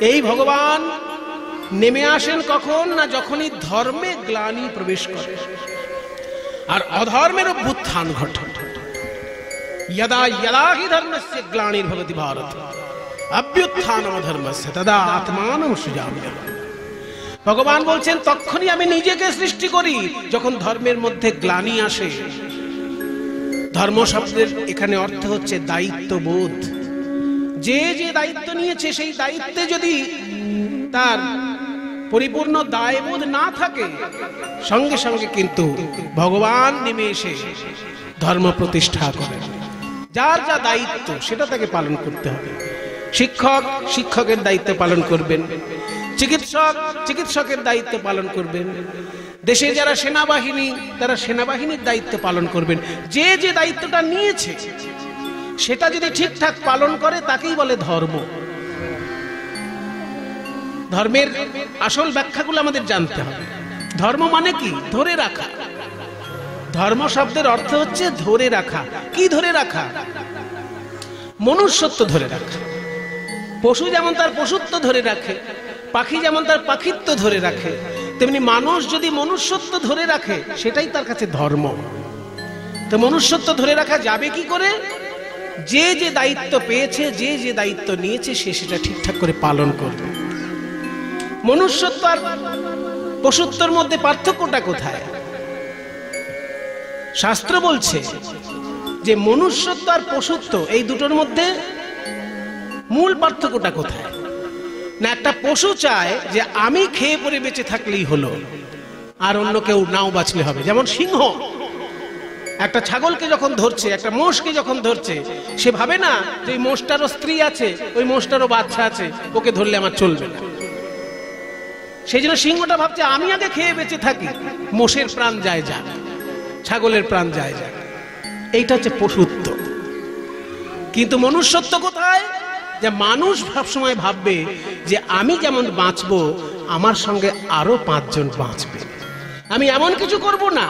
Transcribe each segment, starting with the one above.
এই ভগবান নেমে আসেন কখন না যখনই ধর্মে গ্লানি প্রবেশ করে আর অধর্মের অভ্যুত্থান ঘটে। यदा यदा हि धर्मस्य ग्लानिर्भवति भारत अभ्युत्थानम धर्मस्य तदा आत्मानं सृजाम्यहम्। ভগবান বলছেন তখনই আমি নিজেকে সৃষ্টি করি যখন ধর্মের মধ্যে গ্লানি আসে। ধর্ম শব্দের এখানে অর্থ হচ্ছে দায়িত্ববোধ। যে যে দায়িত্ব নিয়েছে সেই দায়িত্বে যদি তার পরিপূর্ণ দায়বোধ না থাকে সঙ্গে সঙ্গে কিন্তু ভগবান নেমে এসে ধর্ম প্রতিষ্ঠা করেন। যার যা দায়িত্ব সেটা তাকে পালন করতে হবে। শিক্ষক শিক্ষকের দায়িত্ব পালন করবেন, চিকিৎসক চিকিৎসকের দায়িত্ব পালন করবেন, দেশে যারা সেনাবাহিনী তারা সেনাবাহিনীর দায়িত্ব পালন করবেন। যে যে দায়িত্বটা নিয়েছে সেটা যদি ঠিকঠাক পালন করে তাকেই বলে ধর্ম। ধর্মের আসল ব্যাখ্যাগুলো আমাদের জানতে হবে। ধর্ম মানে কি? ধরে রাখা। ধর্ম শব্দের অর্থ হচ্ছে ধরে রাখা। কি ধরে রাখা? মনুষ্যত্ব ধরে রাখা। পশু যেমন তার পশুত্ব ধরে রাখে, পাখি যেমন তার পাখিত্ব ধরে রাখে, তেমনি মানুষ যদি মনুষ্যত্ব ধরে রাখে সেটাই তার কাছে ধর্ম। তো মনুষ্যত্ব ধরে রাখা যাবে কি করে? যে যে দায়িত্ব পেয়েছে, যে যে দায়িত্ব নিয়েছে সে সেটা ঠিকঠাক করে পালন করবে। মনুষ্যত্ব আর পশুত্বের মধ্যে পার্থক্যটা কোথায়? শাস্ত্র বলছে যে মনুষ্যত্ব আর পশুত্ব এই দুটোর মধ্যে মূল পার্থক্যটা কোথায় না? একটা পশু চায় যে আমি খেয়ে পরে বেঁচে থাকলেই হলো, আর অন্য কেউ নাও বাঁচলে হবে। যেমন সিংহ একটা ছাগলকে যখন ধরছে, একটা মোষকে যখন ধরছে, সে ভাবে না যে ওই মোষটারও স্ত্রী আছে, ওই মোষটারও বাচ্চা আছে, ওকে ধরলে আমার চলবে না। সেই জন্য সিংহটা ভাবছে আমি আগে খেয়ে বেঁচে থাকি, মোষের প্রাণ যায় যাক, ছাগলের প্রাণ যায় যাক। এইটা হচ্ছে পশুত্ব। কিন্তু মনুষ্যত্ব কোথায়? যে মানুষ সবসময় ভাববে যে আমি যেমন বাঁচবো আমার সঙ্গে আরো 5 জন বাঁচবে। আমি এমন কিছু করব না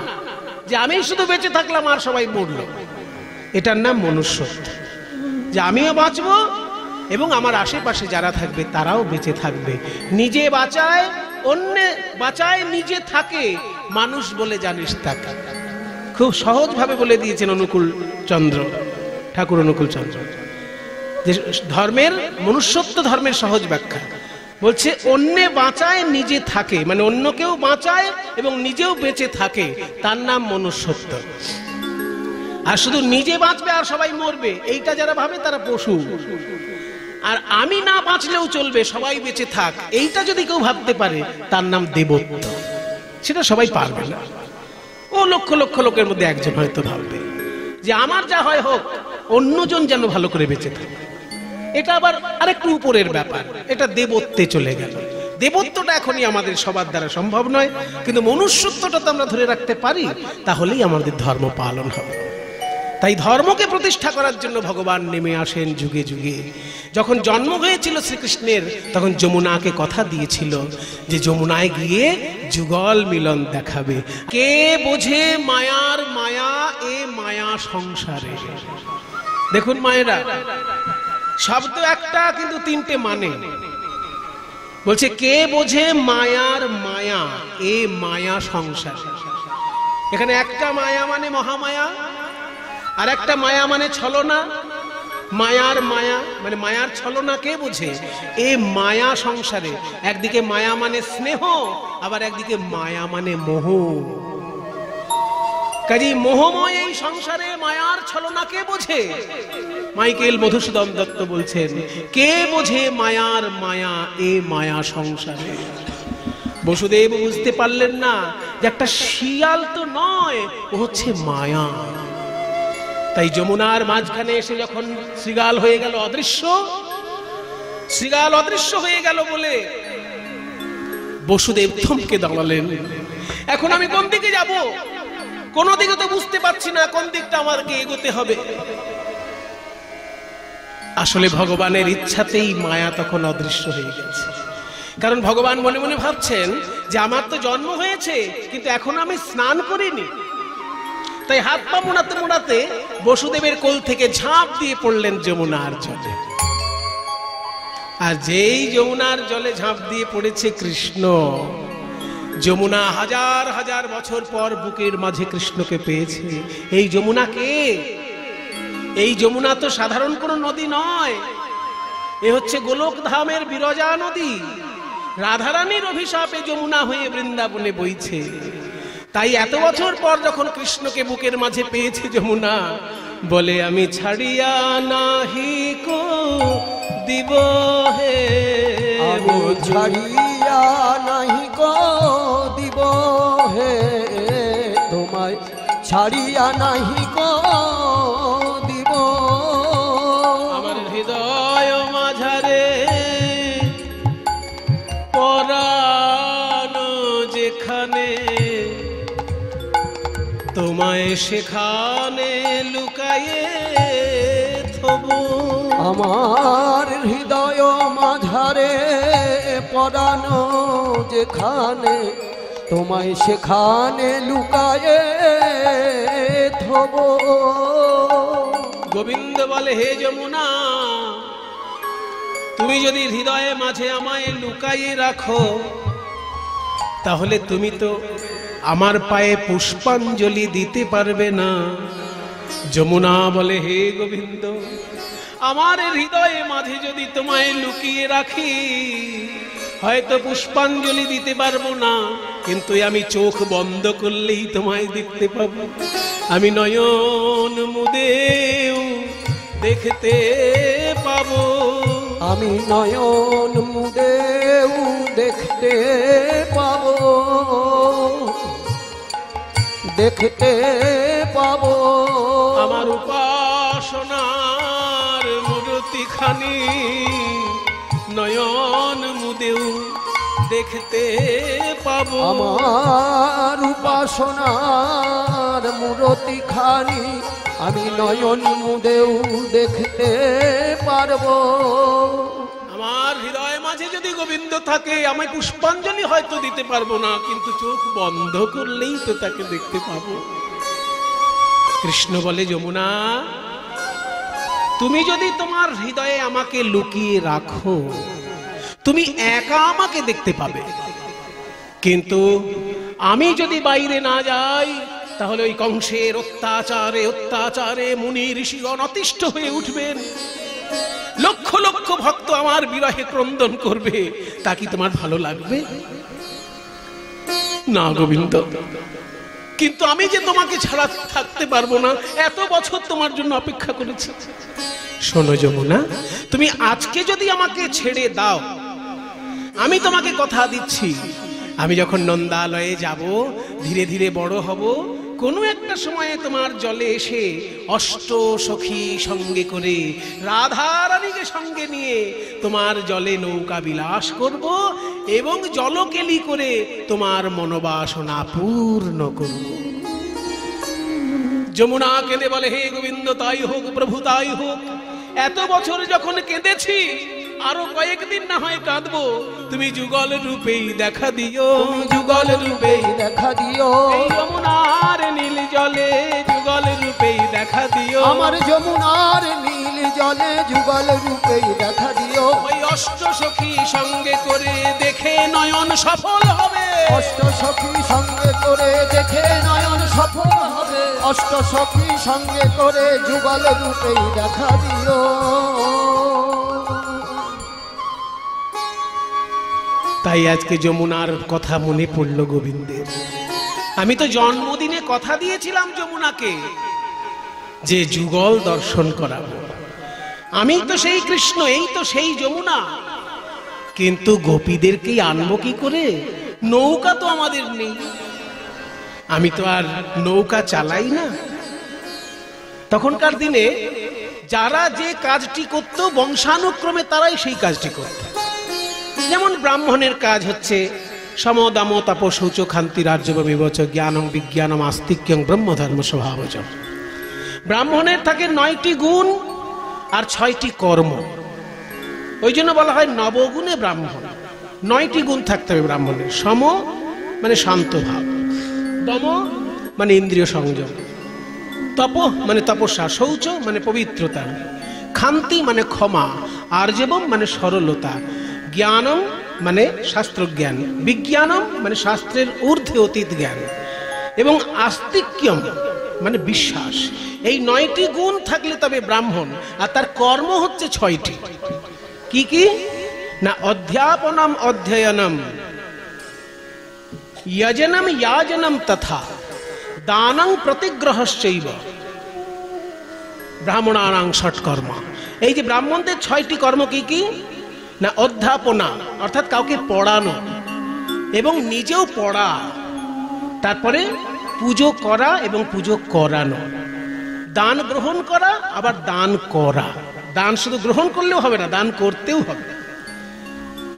যে আমি শুধু বেঁচে থাকলাম আর সবাই মরলো। এটার নাম মনুষ্যত্ব। যে আমিও বাঁচবো এবং আমার আশেপাশে যারা থাকবে তারাও বেঁচে থাকবে। নিজে বাঁচায়, অন্য বাঁচায়, নিজে থাকে, মানুষ বলে জানিস তাকে। খুব সহজভাবে বলে দিয়েছেন অনুকূল চন্দ্র ঠাকুর, অনুকূল চন্দ্র, যে ধর্মের মনুষ্যত্ব ধর্মের সহজ ব্যাখ্যা। বলছে অন্যে বাঁচায় নিজে থাকে, মানে অন্য কেউ বাঁচায় এবং নিজেও বেঁচে থাকে, তার নাম মনুষ্যত্ব। আর শুধু নিজে বাঁচবে আর সবাই মরবে এইটা যারা ভাবে তারা পশু। আর আমি না বাঁচলেও চলবে, সবাই বেঁচে থাক, এইটা যদি কেউ ভাবতে পারে তার নাম দেবত্ব। সেটা সবাই পারবে না। ও লক্ষ লক্ষ লোকের মধ্যে একজন হয়তো ভাববে যে আমার যা হয় হোক, অন্যজন যেন ভালো করে বেঁচে থাকে। এটা আবার আরেকটু উপরের ব্যাপার, এটা দেবত্বে চলে গেল। দেবত্বটা এখনই আমাদের সবার দ্বারা সম্ভব নয়, কিন্তু মনুষ্যত্বটা তো আমরা ধরে রাখতে পারি, তাহলেই আমাদের ধর্ম পালন হবে। তাই ধর্মকে প্রতিষ্ঠা করার জন্য ভগবান নেমে আসেন যুগে যুগে। যখন জন্ম হয়েছিল শ্রীকৃষ্ণের তখন যমুনাকে কথা দিয়েছিল যে যমুনায় গিয়ে যুগল মিলন দেখাবে। কে বোঝে মায়ার মায়া, এ মায়া সংসারে। দেখুন মায়েরা, শব্দ একটা কিন্তু 3টে মানে। বলছে কে বোঝে মায়ার মায়া, এ মায়া সংসার। এখানে একটা মায়া মানে মহামায়া, আর একটা মায়া মানে ছলনা। মায়ার মায়া মানে মায়ার ছলনা কে বোঝে? এ মায়া সংসারে। একদিকে মায়া মানে স্নেহ, আবার একদিকে মায়া মানে মোহ। কাজে মোহময় এই সংসারে মায়ার ছলনা কে বোঝে? মাইকেল মধুসূদন দত্ত বলছেন কে বোঝে মায়ার মায়া, এ মায়া সংসারে। বসুদেব বুঝতে পারলেন না যে একটা শিয়াল তো নয়, ও হচ্ছে মায়া। তাই যমুনার মাঝখানে এসে যখন শৃগাল হয়ে গেল অদৃশ্য, শৃগাল অদৃশ্য হয়ে গেল বলে বসুদেব থমকে দাঁড়ালেন। এখন আমি কোন দিকে যাব? কোন দিকে তো বুঝতে পারছি না কোন দিকটা আমাকে এগোতে হবে। আসলে ভগবানের ইচ্ছাতেই মায়া তখন অদৃশ্য হয়ে গেছে। কারণ ভগবান মনে মনে ভাবছেন যে আমার তো জন্ম হয়েছে কিন্তু এখন আমি স্নান করিনি। তাই হাত পা মোড়াতে মোড়াতে বসুদেবের কোল থেকে ঝাঁপ দিয়ে পড়লেন যমুনার জলে। আর যেই যমুনার জলে ঝাঁপ দিয়ে পড়েছে কৃষ্ণ, যমুনা হাজার হাজার বছর পর বুকের মাঝে কৃষ্ণকে পেয়েছে। এই যমুনা কে? এই যমুনা তো সাধারণ কোনো নদী নয়, এ হচ্ছে গোলক ধামের বিরজা নদী। রাধারানীর অভিশাপে যমুনা হয়ে বৃন্দাবনে বইছে। তাই এত বছর পর যখন কৃষ্ণকে বুকের মাঝে পেয়েছে যমুনা, বলে আমি ছাড়িয়া নাহি কো দিব হে, আমি ছাড়িয়া নাহি কো দিব হে, তোমায় ছাড়িয়া নাহি কো দিব। আমার হৃদয় মাঝারে পরাণ যেখানে, তোমায় সেখানে লুকায়ে থবু। আমার হৃদয় মাঝারে পরাণ যেখানে, তোমায় সেখানে লুকায়ে থব। গোবিন্দ বলে, হে যমুনা, তুমি যদি হৃদয়ে মাঝে আমায় লুকাইয়ে রাখো, তাহলে তুমি তো আমার পায়ে পুষ্পাঞ্জলি দিতে পারবে না। যমুনা বলে, হে গোবিন্দ, আমার হৃদয়ে মাঝে যদি তোমায় লুকিয়ে রাখি, হয়তো পুষ্পাঞ্জলি দিতে পারবো না, কিন্তু আমি চোখ বন্ধ করলেই তোমায় দেখতে পাবো। আমি নয়ন মুদেও দেখতে পাবো। আমি নয়ন মুদেও দেখতে পাবো, দেখতে পাবো। আমার উপাসনার মূর্তিখানি নয়ন মুদেও দেখতে পাবো। আমার উপাসনার মূর্তিখানি আমি নয়ন মুদেও দেখতে পারবো। আমার হৃদয় মাঝে যদি গোবিন্দ থাকে, আমি পুষ্পাঞ্জলি হয়তো দিতে পারবো না, কিন্তু চোখ বন্ধ করলেই তো তাকে দেখতে পাবো। কৃষ্ণ বলে, যমুনা, তুমি যদি তোমার হৃদয়ে আমাকে লুকিয়ে রাখো, তুমি একা আমাকে দেখতে পাবে, কিন্তু আমি যদি বাইরে না যাই, তাহলে ওই কংসের অত্যাচারে অত্যাচারে মুনি ঋষিগণ অতিষ্ঠ হয়ে উঠবেন। লক্ষ লক্ষ ভক্ত আমার বিরহে ক্রন্দন করবে। তা কি তোমার ভালো লাগবে? না গোবিন্দ, কিন্তু আমি যে তোমাকে ছাড়া থাকতে পারবো না, এত বছর তোমার জন্য অপেক্ষা করেছি। শোনো যমুনা, তুমি আজকে যদি আমাকে ছেড়ে দাও, আমি তোমাকে কথা দিচ্ছি, আমি যখন নন্দালয়ে যাব, ধীরে ধীরে বড় হব, কোনো একটা সময়ে তোমার জলে এসে অষ্ট সখী সঙ্গে করে রাধারানীকে সঙ্গে নিয়ে তোমার জলে নৌকা বিলাস করব এবং জলকেলি করে তোমার মনোবাসনা পূর্ণ করব। যমুনা কেঁদে বলে, হে গোবিন্দ, তাই হোক প্রভু, তাই হোক। এত বছর যখন কেঁদেছি, আরো কয়েকদিন না হয় কাঁদবো। তুমি যুগল রূপেই দেখা দিও, যুগল রূপেই দেখা দিও। এই যমুনার নীল জলে যুগল রূপেই দেখা দিও। আমার যমুনার নীল জলে যুগল রূপেই দেখা দিও। ওই অষ্ট সখী সঙ্গে করে দেখে নয়ন সফল হবে। অষ্ট সখী সঙ্গে করে দেখে নয়ন সফল হবে। অষ্ট সখী সঙ্গে করে যুগল রূপেই দেখা দিও। তাই আজকে যমুনার কথা মনে পড়ল গোবিন্দের। আমি তো জন্মদিনে কথা দিয়েছিলাম যমুনাকে যে যুগল দর্শন করাবো। আমি তো সেই কৃষ্ণ, এই তো সেই যমুনা, কিন্তু গোপীদেরকেই আনবো কি করে? নৌকা তো আমাদের নেই, আমি তো আর নৌকা চালাই না। তখনকার দিনে যারা যে কাজটি করত, বংশানুক্রমে তারাই সেই কাজটি করত। যেমন ব্রাহ্মণের কাজ হচ্ছে সমদাম তপ শৌচ খান্তি রাজ্যব বিবচ জ্ঞানং বিজ্ঞানম আস্তিক্যং ব্রহ্মধর্ম স্বভাবজ। ব্রাহ্মণের থাকে 9টি গুণ আর 6টি কর্ম। ওই জন্য বলা হয় নবগুণে ব্রাহ্মণ। 9টি গুণ থাকতে হবে ব্রাহ্মণের। সম মানে শান্ত ভাব, দম মানে ইন্দ্রিয় সংযম, তপ মানে তপস্যা, শৌচ মানে পবিত্রতা, ক্ষান্তি মানে ক্ষমা, আর্জবম মানে সরলতা, জ্ঞানম মানে শাস্ত্রজ্ঞান, বিজ্ঞানম মানে শাস্ত্রের ঊর্ধ্বে অতীত জ্ঞান, এবং আস্তিক্যম মানে বিশ্বাস। এই 9টি গুণ থাকলে তবে ব্রাহ্মণ। আর তার কর্ম হচ্ছে 6টি। কি কি না? অধ্যাপনম অধ্যয়নম, যজনম याजनम তথা দানং প্রতিগ্রহশ্চৈব ব্রাহ্মণানাং ষটকর্ম। এই যে ব্রাহ্মণদের 6টি কর্ম কি কি না? অধ্যাপনা অর্থাৎ কাউকে পড়ানো এবং নিজেও পড়া, তারপরে পুজো করা এবং পুজো করানো, দান গ্রহণ করা আবার দান করা। দান শুধু গ্রহণ করলেও হবে না, দান করতেও হবে।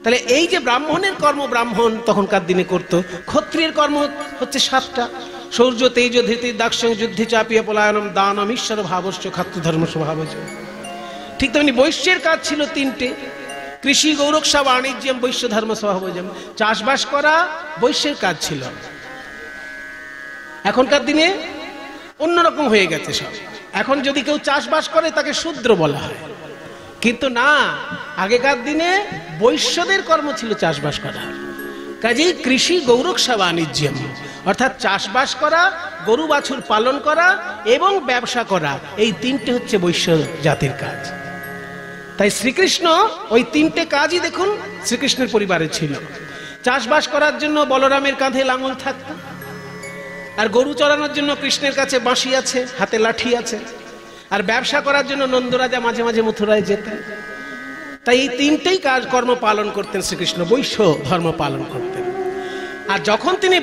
তাহলে এই যে ব্রাহ্মণের কর্ম ব্রাহ্মণ তখনকার দিনে করত। ক্ষত্রিয়ের কর্ম হচ্ছে 7টা: শৌর্য, তেজ, ধৃতি, দাক্ষিণ্য, যুদ্ধে, চাপিয়া, পলায়নম, দানম, ঈশ্বর ভাবস্য, খাদ্যধর্ম স্বভাবজ। ঠিক তেমনি বৈশ্যের কাজ ছিল 3টে: কৃষি, গৌরক্ষা, বাণিজ্যম, বৈশ্য ধর্ম স্বভাবজম। চাষবাস করা বৈশ্যের কাজ ছিল। এখনকার দিনে অন্যরকম হয়ে গেছে সব। এখন যদি কেউ চাষবাস করে তাকে শূদ্র বলা হয়, কিন্তু না, আগেকার দিনে বৈশ্যদের কর্ম ছিল চাষবাস করা। কাজেই কৃষি, গৌরক্ষা, বাণিজ্যম অর্থাৎ চাষবাস করা, গরু বাছুর পালন করা এবং ব্যবসা করা, এই 3টে হচ্ছে বৈশ্য জাতির কাজ। তাই শ্রীকৃষ্ণ ওই 3টে কাজই দেখুন শ্রীকৃষ্ণের পরিবারে ছিল। চাষবাস করার জন্য বলরামের কাঁধে লাঙল থাকত, আর গরু চড়ানোর জন্য কৃষ্ণের কাছে বাঁশি আছে, হাতে লাঠি আছে, আর ব্যবসা করার জন্য নন্দরাজা মাঝে মাঝে মথুরায় যেতেন। তাই এই 3টেই কাজ কর্ম পালন করতেন শ্রীকৃষ্ণ, বৈশ্য ধর্ম পালন করতেন। আর যখন তিনি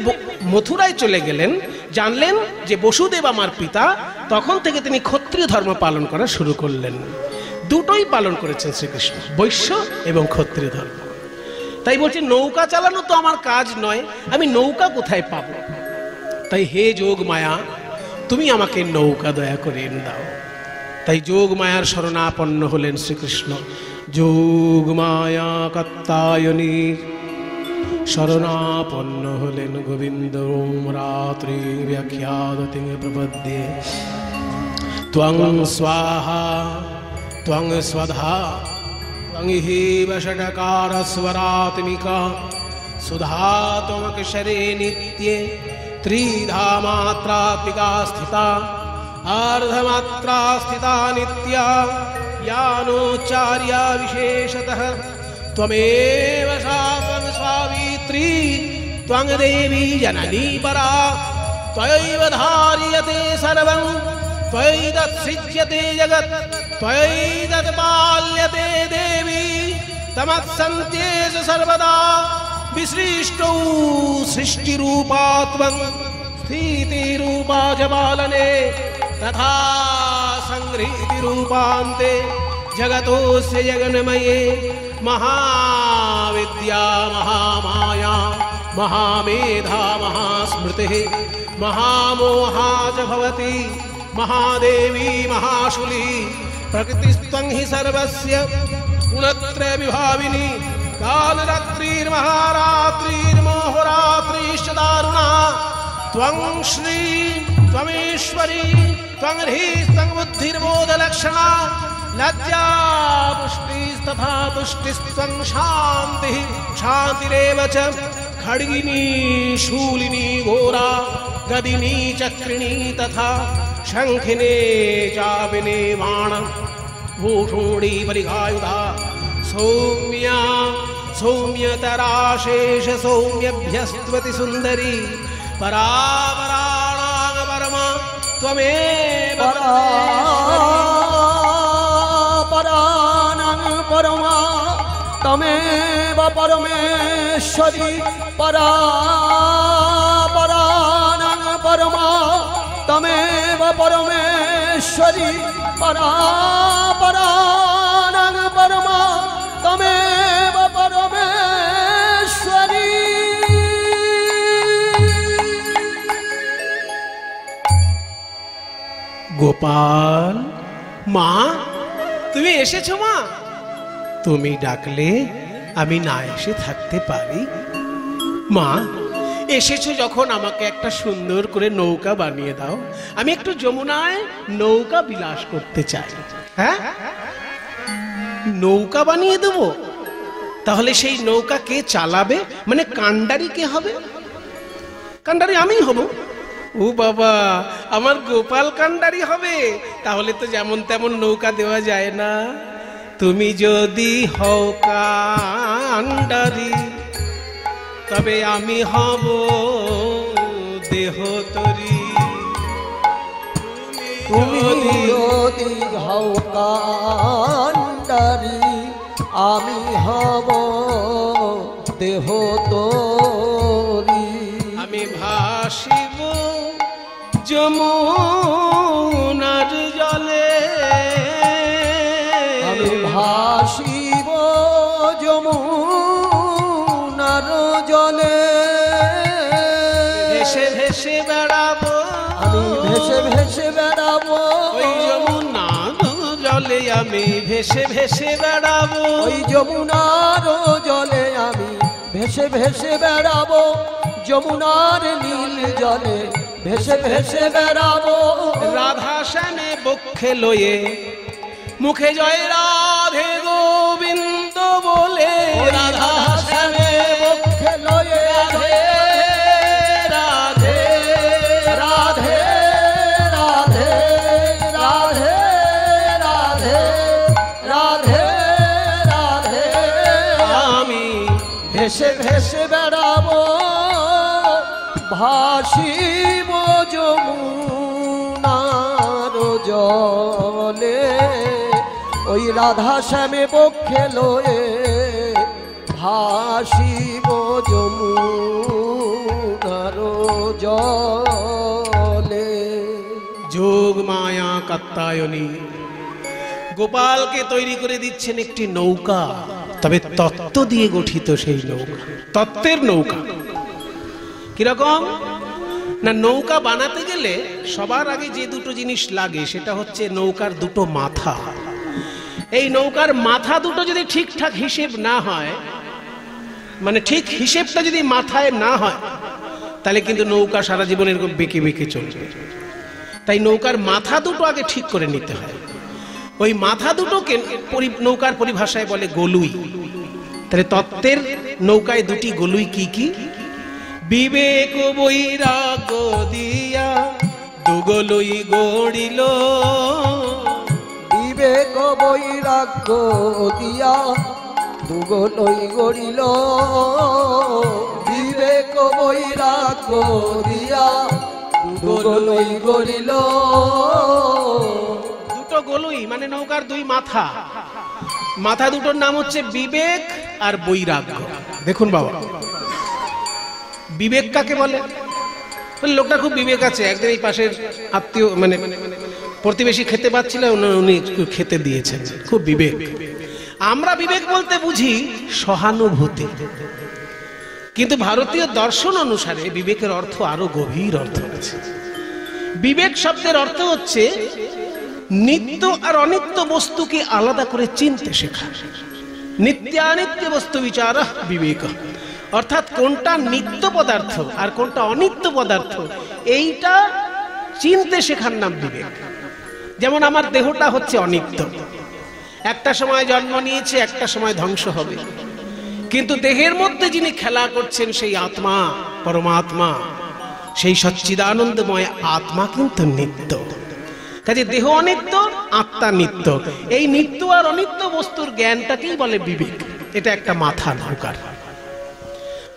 মথুরায় চলে গেলেন, জানলেন যে বসুদেব আমার পিতা, তখন থেকে তিনি ক্ষত্রিয় ধর্ম পালন করা শুরু করলেন। দুটোই পালন করেছেন শ্রীকৃষ্ণ, বৈশ্য এবং ক্ষত্রিয় ধর্ম। তাই বলছে নৌকা চালানো তো আমার কাজ নয়, আমি নৌকা কোথায় পাবো? তাই হে যোগ মায়া, তুমি আমাকে নৌকা দয়া করে এনে দাও। তাই যোগ মায়ার শরণাপন্ন হলেন শ্রীকৃষ্ণ। যোগ মায়া কাত্তায়নী শরণাপন্ন হলেন গোবিন্দ। রাত্রি ব্যাখ্যাদতি প্রপদ্যে ত্বং স্বাহা ত্বং স্বধা ত্বং হেব ষটকার স্বরাত্মিকা সুধা ত্বমক্ষরে নিত্যে त्रिधा मात्रात्मिका स्थिता अर्धमात्रा स्थिता नित्या यानोच्चार्या विशेषतः त्वमेव सा त्वं सावित्री त्वं देवी जननी परा त्वयैव धार्यते सर्वं त्वयैतत्सृज्यते जगत् त्वयैतत्पाल्यते देवी तमत्सन्त्येषु सर्वदा विसृष्टौ सृष्टिरूपा त्वं स्थितिरूपा च पालने तथा संहृतिरूपान्ते जगतोऽस्य जगन्मये महाविद्या महामाया महामेधा महास्मृतिः महामोहा च भवति महादेवी महाशूली प्रकृतिस्त्वं हि सर्वस्य गुणत्रय विभाविनी कालरात्रिर्महारात्रिर्मोहरात्रिश्च दारुणा त्वं श्री त्वमेश्वरी त्वं ह्रीः त्वं बुद्धिर्बोधलक्षणा लज्जा पुष्टिस्तथा तुष्टिस्त्वं शान्तिः शान्तिरेव च खड्गिनी शूलिनी घोरा गदिनी चक्रिणी तथा शङ्खिने चापिने बाण भूषूणी परिघायुधा सौम्या सौम्यतराशेष सौम्यभ्यस्त्वति सुंदरी परापराणां परमा त्वमेव परानां परमा तमेव परमेश्वरी परापरानां परमा तमेव परमेश्वरी परापरानां परमा तमेव परमेश्वरी। গোপাল, মা তুমি এসেছো? মা তুমি ডাকলে আমি না এসে থাকতে পারি? মা এসেছো যখন আমাকে একটা সুন্দর করে নৌকা বানিয়ে দাও, আমি একটু যমুনায় নৌকা বিলাস করতে চাই। হ্যাঁ নৌকা বানিয়ে দেব? তাহলে সেই নৌকা কে চালাবে? মানে কান্ডারি কে হবে? কান্ডারি আমি হব। ও বাবা, আমার গোপাল কান্ডারি হবে? তাহলে তো যেমন তেমন নৌকা দেওয়া যায় না। তুমি যদি হও কান্ডারি, তবে আমি হব দেহতরি। তুমি যদি হও কান্ডারি, আমি হব দেহতরি। আমি ভাসিব যমুনার জলে, আমি ভাসিব যমুনার জলে। ভেসে ভেসে বেড়াবো, আমি ভেসে ভেসে বেড়াবো ওই যমুনার জলে। আমি ভেসে ভেসে বেড়াবো, ওই যমুনার জলে। আমি ভেসে ভেসে বেড়াবো যমুনার নীল জলে। ভেসে ভেসে বেড়াবো। রাধা শ্যামে বক্ষে লয়ে, মুখে জয় রাধে গোবিন্দ বলে। রাধা শ্যামে বক্ষে লয়ে রাধে রাধে রাধে রাধে রাধে রাধে রাধে রাধে। আমি ভেসে ভেসে বেড়াবো, ভাসিব যমুনার জলে। ওই রাধা শ্যামে বক্ষে লয়ে, ভাসিব যমুনার জলে। যোগ মায়া কাত্তায়নী গোপালকে তৈরি করে দিচ্ছেন একটি নৌকা, তবে তত্ত্ব দিয়ে গঠিত সেই নৌকা, তত্ত্বের নৌকা। কিরকম না, নৌকা বানাতে গেলে সবার আগে যে দুটো জিনিস লাগে সেটা হচ্ছে নৌকার দুটো মাথা। এই নৌকার মাথা দুটো যদি ঠিকঠাক হিসেব না হয়, মানে ঠিক হিসেবটা যদি মাথায় না হয়, তাহলে কিন্তু নৌকা সারা জীবন এরকম বেঁকে বেঁকে চলবে। তাই নৌকার মাথা দুটো আগে ঠিক করে নিতে হয়। ওই মাথা দুটোকে নৌকার পরিভাষায় বলে গলুই। তাহলে তত্ত্বের নৌকায় দুটি গলুই কি কি? বিবেক বৈরাগ্য দিয়া দুগলুই গড়িল। বিবেক বৈরাগ্য দিয়া দুগলই গড়িল। বিবেক বৈরাগ্য দিয়া দুগলই গড়িল। দুটো গলুই মানে নৌকার দুই মাথা। মাথা দুটোর নাম হচ্ছে বিবেক আর বৈরাগ্য। দেখুন বাবা, বিবেক কাকে বলে? লোকটা খুব বিবেক আছে। একদিন এই পাশের আত্মীয় মানে প্রতিবেশী খেতে পাচ্ছিল, উনি খেতে দিয়েছেন, খুব বিবেক। আমরা বিবেক বলতে বুঝি সহানুভূতি, কিন্তু ভারতীয় দর্শন অনুসারে বিবেকের অর্থ আরো গভীর অর্থ আছে। বিবেক শব্দের অর্থ হচ্ছে নিত্য আর অনিত্য বস্তুকে আলাদা করে চিনতে শেখা। নিত্যানিত্য বস্তু বিচার বিবেক, অর্থাৎ কোনটা নিত্য পদার্থ আর কোনটা অনিত্য পদার্থ এইটা চিনতে শেখার নাম বিবেক। যেমন আমার দেহটা হচ্ছে অনিত্য, একটা সময় জন্ম নিয়েছে, একটা সময় ধ্বংস হবে, কিন্তু দেহের মধ্যে যিনি খেলা করছেন সেই আত্মা, পরমাত্মা, সেই সচ্চিদানন্দময় আত্মা কিন্তু নিত্য। কাজে দেহ অনিত্য, আত্মা নিত্য। এই নিত্য আর অনিত্য বস্তুর জ্ঞানটাকেই বলে বিবেক। এটা একটা মাথা নৌকার।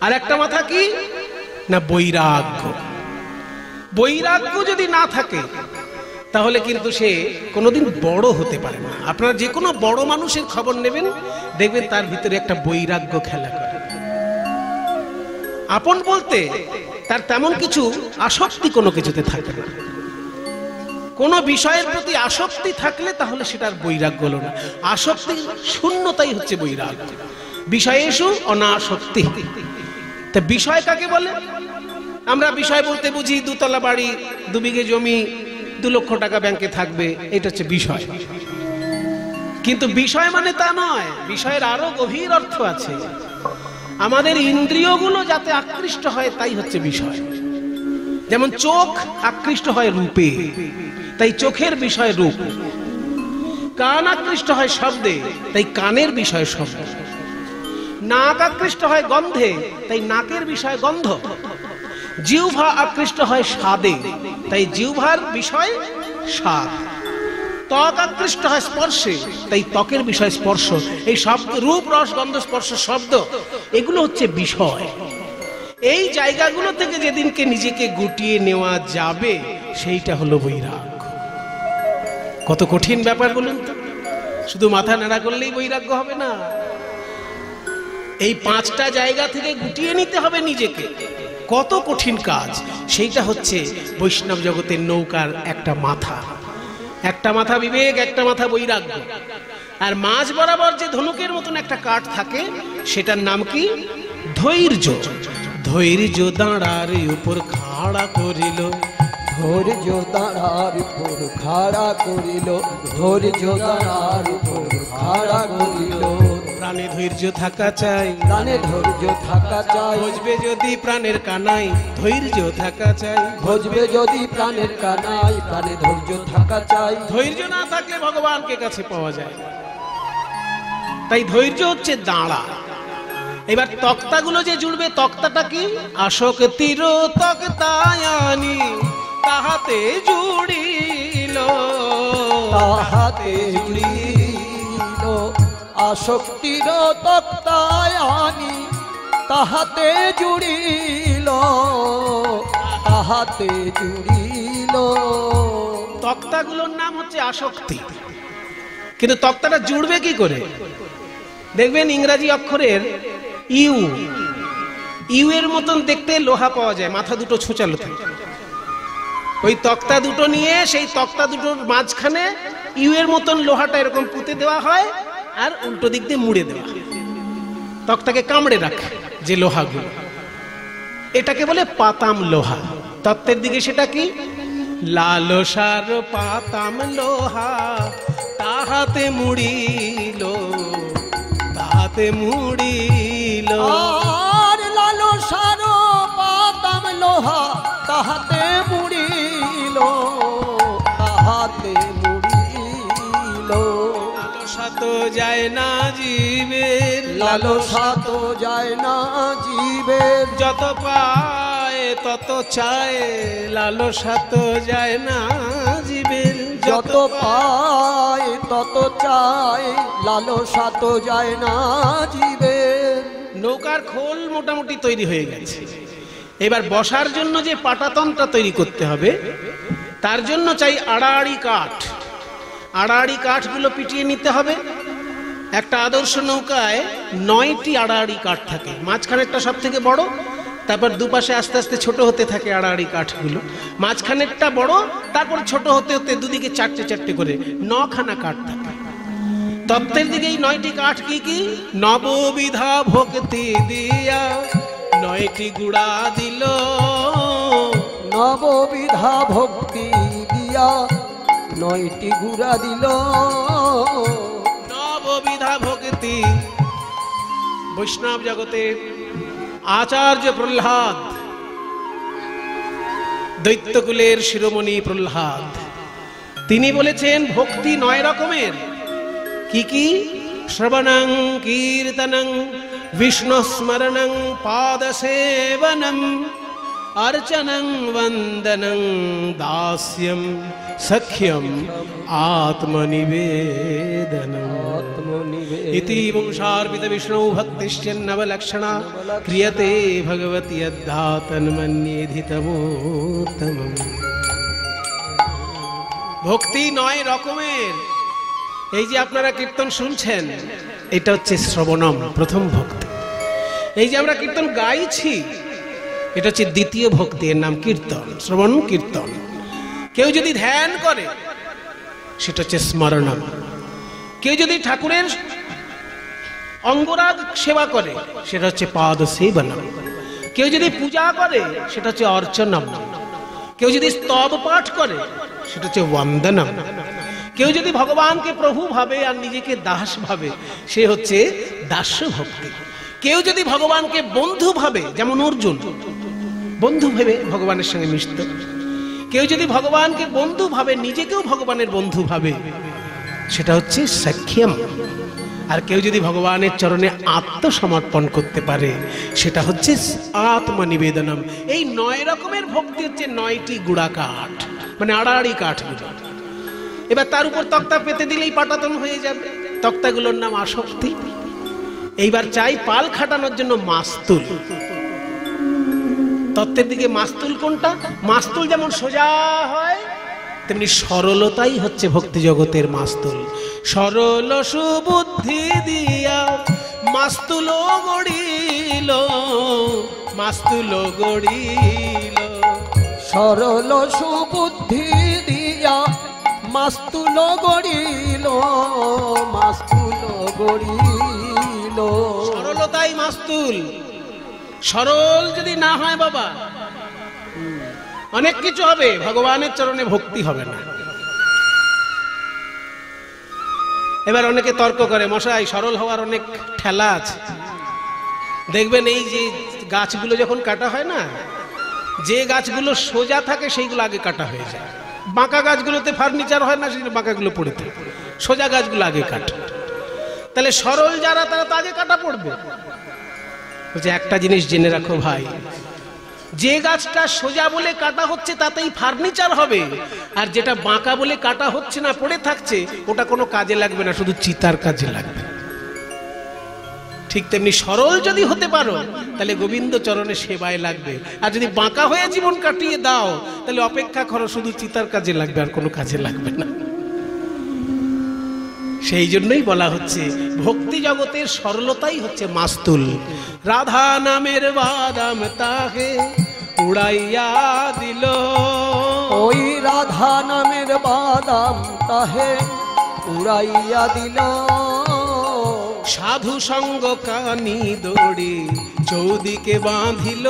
আর একটা মাথা কি না বৈরাগ্য। বৈরাগ্য যদি না থাকে তাহলে কিন্তু সে কোনোদিন বড় হতে পারে না। আপনারা যে কোনো বড় মানুষের খবর নেবেন, দেখবেন তার ভিতরে একটা বৈরাগ্য খেলা করে। আপন বলতে তার তেমন কিছু আসক্তি কোনো কিছুতে থাকে না। কোনো বিষয়ের প্রতি আসক্তি থাকলে তাহলে সেটার বৈরাগ্য হলো না। আসক্তি শূন্যতাই হচ্ছে বৈরাগ্য। বিষয়েষু অনাসক্তি। তা বিষয় কাকে বলে? আমরা বিষয় বলতে বুঝি দুতলা বাড়ি, 2 বিঘে জমি, 2 লক্ষ টাকা ব্যাংকে থাকবে, এটা হচ্ছে বিষয়। কিন্তু বিষয় মানে তা নয়, বিষয়ের আরো গভীর অর্থ আছে। আমাদের ইন্দ্রিয়গুলো যাতে আকৃষ্ট হয় তাই হচ্ছে বিষয়। যেমন চোখ আকৃষ্ট হয় রূপে, তাই চোখের বিষয় রূপ। কান আকৃষ্ট হয় শব্দে, তাই কানের বিষয় শব্দ। নাক আকৃষ্ট হয় গন্ধে, তাই নাকের বিষয় গন্ধ। জিহ্বা আকৃষ্ট হয় স্বাদে, তাই জিহ্বার বিষয় স্বাদ। ত্বক আকৃষ্ট হয় স্পর্শে, তাই ত্বকের বিষয় স্পর্শ। এই শব্দ, রূপ রস গন্ধ স্পর্শ শব্দ, এগুলো হচ্ছে বিষয়। এই জায়গাগুলো থেকে যেদিনকে নিজেকে গুটিয়ে নেওয়া যাবে, সেইটা হলো বৈরাগ্য। কত কঠিন ব্যাপার বলুন তো। শুধু মাথা নাড়া করলেই বৈরাগ্য হবে না, এই 5টা জায়গা থেকে গুটিয়ে নিতে হবে নিজেকে। কত কঠিন কাজ। সেইটা হচ্ছে বৈষ্ণব জগতের নৌকার একটা মাথা। একটা মাথা বিবেক, একটা মাথা বৈরাগ্য। আর মাঝ বরাবর যে ধনুকের মতন একটা কাঠ থাকে, সেটার নাম কি? ধৈর্য। ধৈর্য দাঁড়ার উপর খাড়া করিল, ধৈর্য দাঁড়ার উপর খাড়া করিল, ধৈর্য দাঁড়ার উপর খাড়া করিল। প্রাণে ধৈর্য থাকা চাই, প্রাণে ধৈর্য থাকা চাই, বুঝবে যদি প্রাণের কানাই, ধৈর্য থাকা চাই। বুঝবে যদি প্রাণের কানাই, প্রাণে ধৈর্য থাকা চাই। ধৈর্য না থাকলে ভগবানকে কাছে পাওয়া যায়। তাই ধৈর্য হচ্ছে দাঁড়া। এবার তক্তাগুলো যে জুড়বে, তক্তাটা কি? আসক্তির তক্তায়ানি তাহাতে জুড়িল, তাহাতে জুড়িল। আসক্তির তক্তায়ানি তাহাতে জুড়িল, তাহাতে জুড়িল। তক্তাগুলোর নাম হচ্ছে আসক্তি। কিন্তু তক্তাটা জুড়বে কি করে? দেখবেন ইংরাজি অক্ষরের ইউ, ইউ এর মতন দেখতে লোহা পাওয়া যায়, মাথা দুটো ছোচালো থাকে। ওই তক্তা দুটো নিয়ে সেই তক্তা দুটোর মাঝখানে ইউ এর মতন লোহাটা এরকম পুঁতে দেওয়া হয়, আর উল্টো দিক দিয়ে মুড়ে দেওয়া হয়, তক্তাকে কামড়ে রাখে যে লোহাগুলো। এটাকে বলে পাতাম লোহা। তত্ত্বের দিকে সেটা কি? লালসার পাতাম লোহা তাহাতে মুড়িল, তাহাতে মুড়িল। আর লালসার পাতাম লোহা তাহাতে মুড়িল, তাহাতে মুড়িল। লালসা তো যায় না জীবের, লালসা তো যায় না জীবের, যত পায় তত চায়। লালসা তো যায় না জীবের, যত পায় তত চায়। লালসা তো যায় না জীবের। নৌকার খোল মোটামুটি তৈরি হয়ে গেছে। এবার বসার জন্য যে পাটাতনটা তৈরি করতে হবে, তার জন্য চাই আড়াআড়ি কাঠ। আড়াআড়ি কাঠগুলো পিটিয়ে নিতে হবে। একটা আদর্শ নৌকায় 9টি আড়াআড়ি কাঠ থাকে। মাঝখানেরটা সব থেকে বড়, তারপর দুপাশে আস্তে আস্তে ছোট হতে থাকে আড়াআড়ি কাঠগুলো। মাঝখানেরটা বড়, তারপর ছোট হতে হতে দুদিকে 4টে 4টে করে 9খানা কাঠ থাকে। তত্ত্বের দিকে এই 9টি কাঠ কি কি? নববিধা ভক্তি দিয়া 9টি গুড়া দিল, নববিধা ভক্তি দিয়া 9টি গুড়া দিল। নববিধা ভক্তি। বৈষ্ণব জগতের আচার্য প্রহ্লাদ, দৈত্যকুলের শিরোমণি প্রহ্লাদ, তিনি বলেছেন ভক্তি 9 রকমের। কি কি? শ্রবণং কীর্তনং বিষ্ণু স্মরণং পাদসেবনম अर्चनं वंदनं दास्यं सख्यं आत्मनिवेदनम् इति वंशार्पित विष्णु भक्तिश्चन्नवलक्षणा क्रियते भगवती यद्धा तन्मन्येधितमोत्तमम्। ভক্তি 9 রকমের। এই যে আপনারা কীর্তন শুনছেন, এটা হচ্ছে শ্রবণম, প্রথম ভক্তি। এই যে আমরা কীর্তন গাইছি, এটা হচ্ছে দ্বিতীয় ভক্তি, এর নাম কীর্তন, শ্রবণ কীর্তন। কেউ যদি ধ্যান করে, সেটা হচ্ছে স্মরণম। কেউ যদি ঠাকুরের অঙ্গরাগ সেবা করে, সেটা হচ্ছে পাদ সেবনম। কেউ যদি পূজা করে, সেটা হচ্ছে অর্চনম। কেউ যদি স্তব পাঠ করে, সেটা হচ্ছে বন্দনম। কেউ যদি ভগবানকে প্রভু ভাবে আর নিজেকে দাস ভাবে, সে হচ্ছে দাস্য ভক্তি। কেউ যদি ভগবানকে বন্ধু ভাবে, যেমন অর্জুন বন্ধু ভেবে ভগবানের সঙ্গে মিশত, কেউ যদি ভগবানকে বন্ধু ভাবে, নিজেকেও ভগবানের বন্ধু ভাবে, সেটা হচ্ছে সখ্যম। আর কেউ যদি ভগবানের চরণে আত্মসমর্পণ করতে পারে সেটা হচ্ছে আত্মনিবেদনম। এই 9 রকমের ভক্তি হচ্ছে 9টি গুড়া কাঠ, মানে আড়াআড়ি কাঠগুলো। এবার তার উপর তক্তা পেতে দিলেই পাটাতন হয়ে যাবে। তক্তাগুলোর নাম আসক্তি। এইবার চাই পাল খাটানোর জন্য মাস্তুল। তত্ত্বের দিকে মাস্তুল কোনটা? মাস্তুল যেমন সোজা হয় তেমনি সরলতাই হচ্ছে ভক্তি জগতের মাস্তুল। সরল সুবুদ্ধি দিয়া মাস্তুল গড়িল, মাস্তুল গড়িল। সরল সুবুদ্ধি দিয়া মাস্তুল গড়িল, মাস্তুল গড়িল। সরলতাই মাস্তুল। সরল যদি না হয় বাবা, অনেক কিছু হবে, ভগবানের চরণে ভক্তি হবে না। এবার অনেকে তর্ক করে, মশাই সরল হওয়ার অনেক ঠেলা আছে। দেখবেন এই যে গাছগুলো যখন কাটা হয় না, যে গাছগুলো সোজা থাকে সেইগুলো আগে কাটা হয়ে যায়। বাঁকা গাছগুলোতে ফার্নিচার হয় না, সেগুলো বাঁকাগুলো পড়ে থাকে। সোজা গাছগুলো আগে কাটা। তাহলে সরল যারা তারা তো আগে কাটা পড়বে। বলছে একটা জিনিস জেনে রাখো ভাই, যে গাছটা সোজা বলে কাটা হচ্ছে তাতেই ফার্নিচার হবে, আর যেটা বাঁকা বলে কাটা হচ্ছে না, পড়ে থাকছে, ওটা কোনো কাজে লাগবে না, শুধু চিতার কাজে লাগবে। ঠিক তেমনি সরল যদি হতে পারো তাহলে গোবিন্দ চরণে সেবায় লাগবে। আর যদি বাঁকা হয়ে জীবন কাটিয়ে দাও তাহলে অপেক্ষা করো, শুধু চিতার কাজে লাগবে, আর কোনো কাজে লাগবে না। সেই জন্যই বলা হচ্ছে ভক্তি জগতের সরলতাই হচ্ছে মাস্তুল। রাধা নামের বাদাম তাহে উড়াইয়া দিল, ওই রাধা নামের বাদাম তাহে উড়াইয়া দিল। সাধু সঙ্গ কানি দড়ি চৌদিকে বাঁধিল,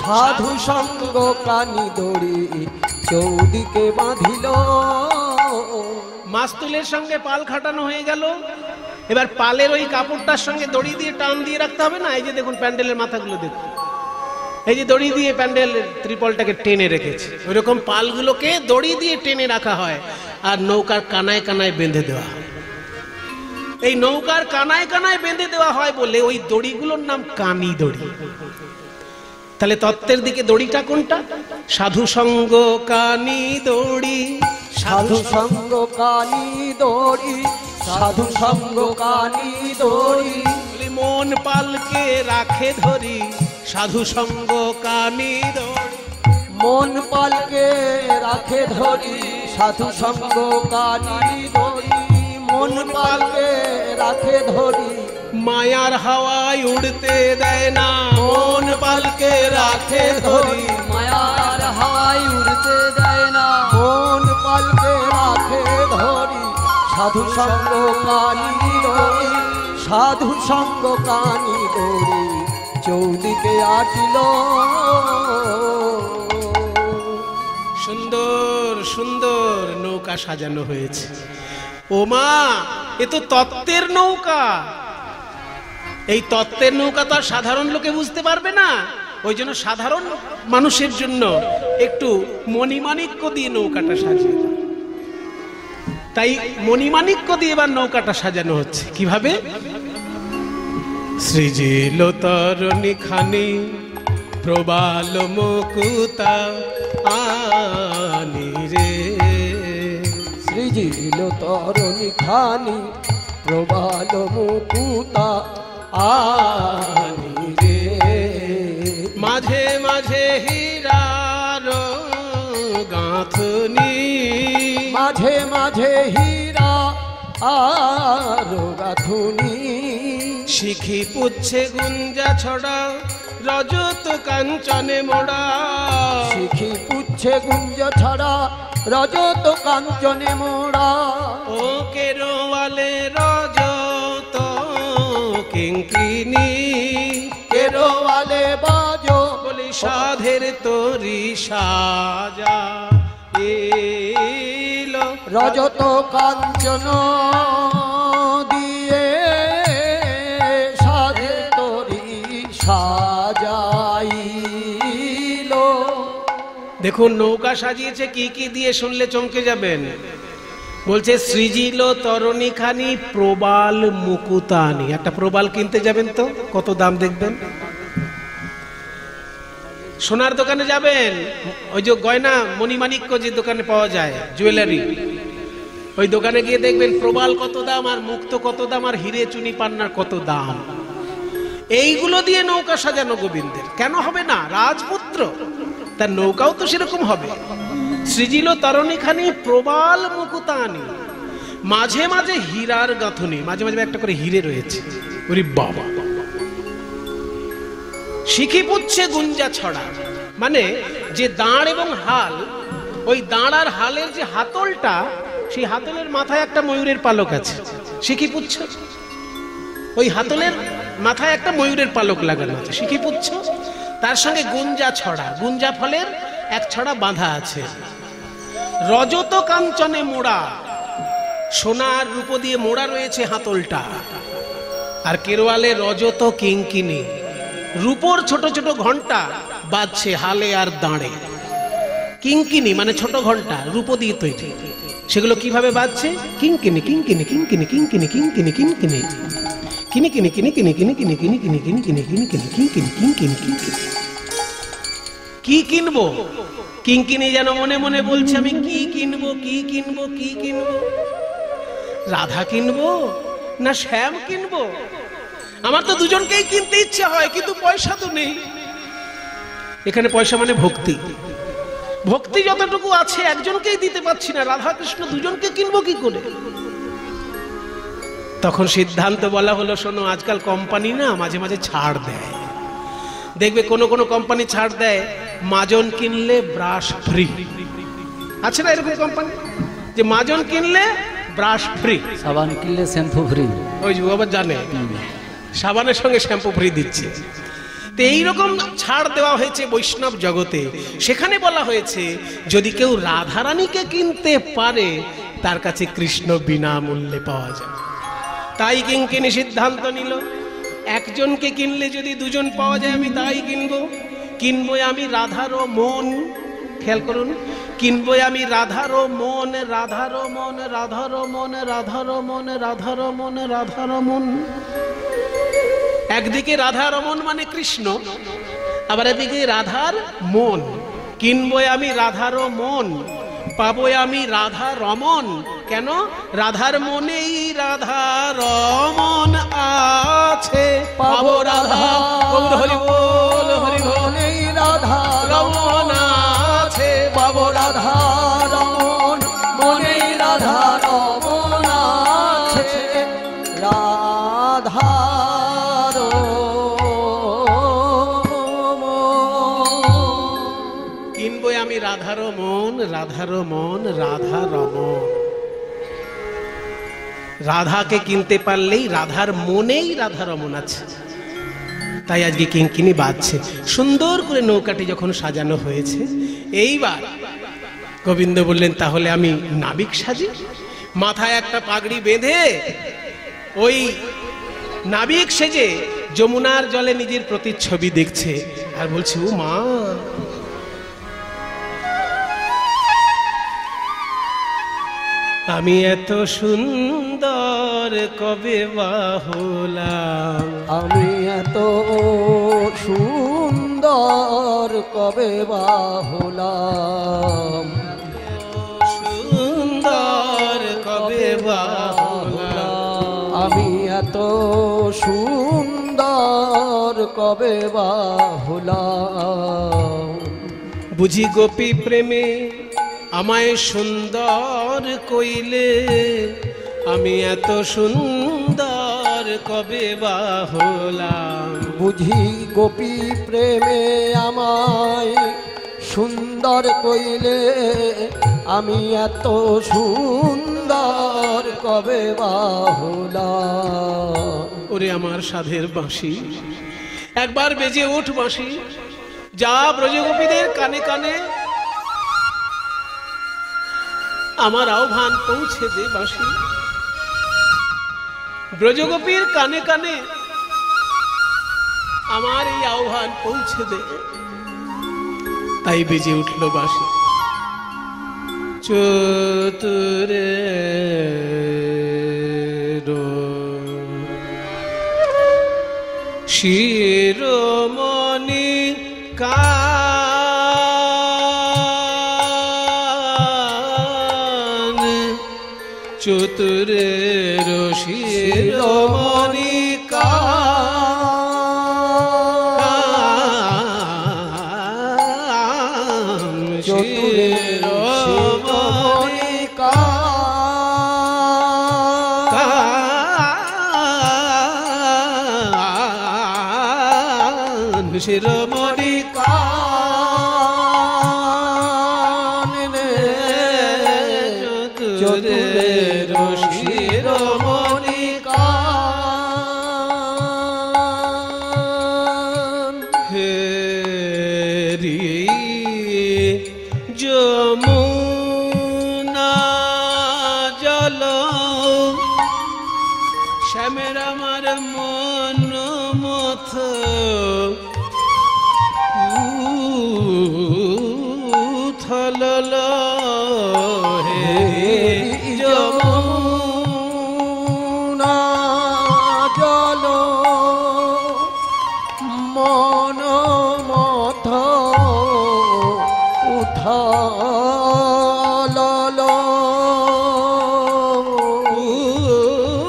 সাধু সঙ্গ কানি দড়ি চৌদিকে বাঁধিল। মাস্তুলের সঙ্গে পাল খাটানো হয়ে গেল। এবার পালের ওই কাপড়টার সঙ্গে দড়ি দিয়ে টান দিয়ে রাখতে হবে না। এই যে দেখুন প্যান্ডেলের মাথাগুলো দেখুন, এই যে দড়ি দিয়ে প্যান্ডেল ত্রিপলটাকে টেনে রেখেছে, ওইরকম পালগুলোকে দড়ি দিয়ে টেনে রাখা হয় আর নৌকার কানায় কানায় বেঁধে দেওয়া হয়। এই নৌকার কানায় কানায় বেঁধে দেওয়া হয় বলে ওই দড়িগুলোর নাম কানি দড়ি। তাহলে তত্ত্বের দিকে দড়িটা কোনটা? সাধু সঙ্গ কানি দড়ি, সাধু সঙ্গ কানি দড়ি, সাধু সঙ্গ কানি দড়ি। মন পালকে রাখে ধরি, সাধু সঙ্গ কানি দড়ি। মন পালকে রাখে ধরি, সাধু সঙ্গ কানি দড়ি। মন পালকে রাখে ধরি, মায়ার হাওয়ায় উড়তে দেয় না, মন পালকে রাখে ধরি। মায়ার হাওয়ায় উড়তে দেয় না, মন পালকে রাখে ধরি। সাধু সঙ্গ কানি দড়ি, সাধু সঙ্গ কানি দড়ি চৌদিকে আটিল। সুন্দর সুন্দর নৌকা সাজানো হয়েছে। ও মা, এ তো তত্ত্বের নৌকা। এই তত্ত্বের নৌকা তো আর সাধারণ লোকে বুঝতে পারবে না। ওই জন্য সাধারণ মানুষের জন্য একটু মণিমাণিক্য দিয়ে নৌকাটা সাজিয়ে দাও। তাই মণিমাণিক্য দিয়ে এবার নৌকাটা সাজানো হচ্ছে। কিভাবে? সৃজিল তরণী খানি প্রবাল মুকুতা আনি রে, সৃজিল তরণী খানি প্রবাল মুকুতা আনি রে। মাঝে মাঝে হীরার গাঁথনি, মাঝে মাঝে হীরা আর গাঁথুনি। শিখি পুচ্ছে গুঞ্জা ছড়া রজত কাঞ্চনে মোড়া, শিখি পুচ্ছে গুঞ্জ ছড়া রজত কাঞ্চনে মোড়া। ও কেরোয়ালে রজত কিঙ্কিনি, কেরোয়ালে বাজো বলি সাধের তরি সাজা এলো। রজত কাঞ্চন দিয়ে সাধে তরি সাজাইলো। দেখুন নৌকা সাজিয়েছে কি কি দিয়ে, শুনলে চমকে যাবেন। বলছে সৃজিল তরণী খানি প্রবাল মুকুতানি। একটা প্রবাল কিনতে যাবেন তো কত দাম দেখবেন। সোনার দোকানে যাবেন, ওই যে গয়না মণিমাণিক্য যে দোকানে পাওয়া যায় জুয়েলারি, ওই দোকানে গিয়ে দেখবেন প্রবাল কত দাম আর মুক্ত কত দাম আর হিরে চুনি পান্নার কত দাম। এইগুলো দিয়ে নৌকা সাজানো গোবিন্দের, কেন হবে না? রাজপুত্র, তার নৌকাও তো সেরকম হবে। সৃজিল তরণী খানি প্রবাল মুকুতানি, মাঝে মাঝে হীরার গাঁথনি, মাঝে মাঝে একটা করে হিরে রয়েছে। ওরে বাবা! শিখি পুচ্ছে গুঞ্জা ছড়া, মানে যে দাঁড় এবং হাল, ওই দাঁড় আর হালের যে হাতলটা, সেই হাতলের মাথায় একটা ময়ূরের পালক আছে। শিখি পুচ্ছ, ওই হাতলের মাথায় একটা ময়ূরের পালক লাগানো আছে, শিখি পুচ্ছ। তার সঙ্গে গুঞ্জা ছড়া, গুঞ্জা ফলের এক ছড়া বাঁধা আছে। রজত কাঞ্চনে মোড়া, সোনার রূপ দিয়ে মোড়া রয়েছে হাতলটা। আর কেরওয়ালে রজত কিঙ্কিনি, রূপোর ছোট ছোট ঘন্টা বাজছে হালে আর দাঁড়ে। কিঙ্কিনি মানে ছোট ঘন্টা, রূপো দিয়ে তৈরি। সেগুলো কিভাবে বাজছে? কিঙ্কিনি কিঙ্কিনি কিঙ্কিনি কিঙ্কিনি কিঙ্কিনি কিঙ্কিনি কিনি কিনি কিনি কিনি কিনি কিনি কিনি কিনি কিনি কিনি কিনি কিনি কিঙ্কিনি কিঙ্কিনি কিঙ্কিনি। কি কিনবো? কিঙ্কিনি যেন মনে মনে বলছে আমি কি কিনবো, কি কিনবো, কি কিনবো। রাধা কিনবো না শ্যাম কিনবো? আমার তো দুজনকেই কিনতে ইচ্ছে হয়, কিন্তু পয়সা তো নেই। এখানে পয়সা মানে ভক্তি। ভক্তি যতটুকু আছে একজনকেই দিতে পারছি না, রাধা কৃষ্ণ দুজনকে কিনবো কি করে? তখন সিদ্ধান্ত বলা হলো, শোনো, আজকাল কোম্পানি না মাঝে মাঝে ছাড় দেয়। দেখবে কোন কোন কোম্পানি ছাড় দেয়, মাজন কিনলে ব্রাশ ফ্রি। আছে না এরকম কোম্পানি, যে মাজন কিনলে ব্রাশ ফ্রি, সাবান কিনলে শ্যাম্পু ফ্রি। ওই যে আবার জানে সাবানের সঙ্গে শ্যাম্পু ফ্রি দিচ্ছে। তো এইরকম ছাড় দেওয়া হয়েছে বৈষ্ণব জগতে। সেখানে বলা হয়েছে যদি কেউ রাধারানীকে কিনতে পারে তার কাছে কৃষ্ণ বিনামূল্যে পাওয়া যায়। তাই কিঙ্কিনি সিদ্ধান্ত নিল, একজনকে কিনলে যদি দুজন পাওয়া যায় আমি তাই কিনবো। কিনবো আমি রাধারও মন, খেয়াল করুন, কিনবো আমি রাধারও মন, রাধারও মন, রাধারও মন, রাধারও মন, রাধারও মন, রাধারও মন। একদিকে রাধা রমন মানে কৃষ্ণ, আবার এদিকে রাধার মন। কিনবো আমি রাধারও মন, পাবো আমি রাধা রমন। কেন? রাধার মনেই রাধা রমন আছে, পাবো রাধা। হরি বল, হরি বল। রাধা রমন আছে, পাবো রাধা রমন, মনে রাধা রমন আছে। রাধা কিনবো আমি রাধার মন, রাধার মন, রাধা রমন। রাধাকে কিনতে পারলেই রাধার মনেই রাধা রমন আছে। তাই আজকে কিঙ্কিনি বাজছে। সুন্দর করে নৌকাটি যখন সাজানো হয়েছে, এইবার গোবিন্দ বললেন তাহলে আমি নাবিক সাজি। মাথায় একটা পাগড়ি বেঁধে ওই নাবিক সেজে যমুনার জলে নিজের প্রতিচ্ছবি দেখছে আর বলছে, ও মা, আমি এত সুন্দর কবে বা হলাম, আমি এত সুন্দর কবে বা হলাম, সুন্দর কবে বা হলাম, আমি এত সুন্দর কবে বা হলাম। বুঝি গোপী প্রেমে আমায় সুন্দর কইলে, আমি এত সুন্দর কবে বা হলাম। বুঝি গোপী প্রেমে আমায় সুন্দর কইলে, আমি এত সুন্দর কবে বা হলাম। ওরে আমার সাধের বাঁশি, একবার বেজে ওঠ বাঁশি, যা ব্রজগোপীদের কানে কানে আমার আহ্বান পৌঁছে দে বাঁশি। ব্রজগোপীর কানে কানে আমার এই আহ্বান পৌঁছে দে। তাই বেজে উঠল বাঁশি। চতুরের শিরোমণি কান চতুরের শিরোমণি কান শিরোমণি কান শিরোমণি কান চতুরের শিরোমণি কান হেরি যমুনা জল শ্যামের আমার মন মথ থলল হে যমুনা জল মন মথ উথলল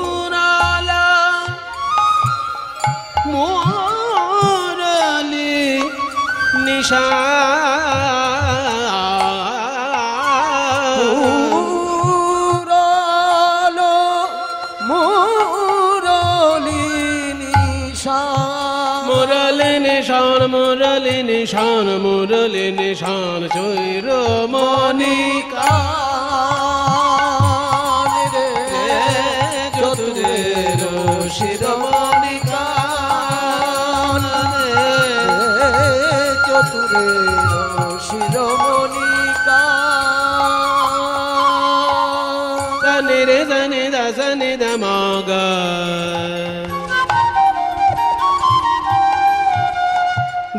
উরালা মুরলি নিশা মুরলি নিশান মুরলি নিশান চৈরমণি কান রে চতুরের শিরোমণি কান রে চতুরের শিরোমণি কান রে জানে দাসনে দামাগা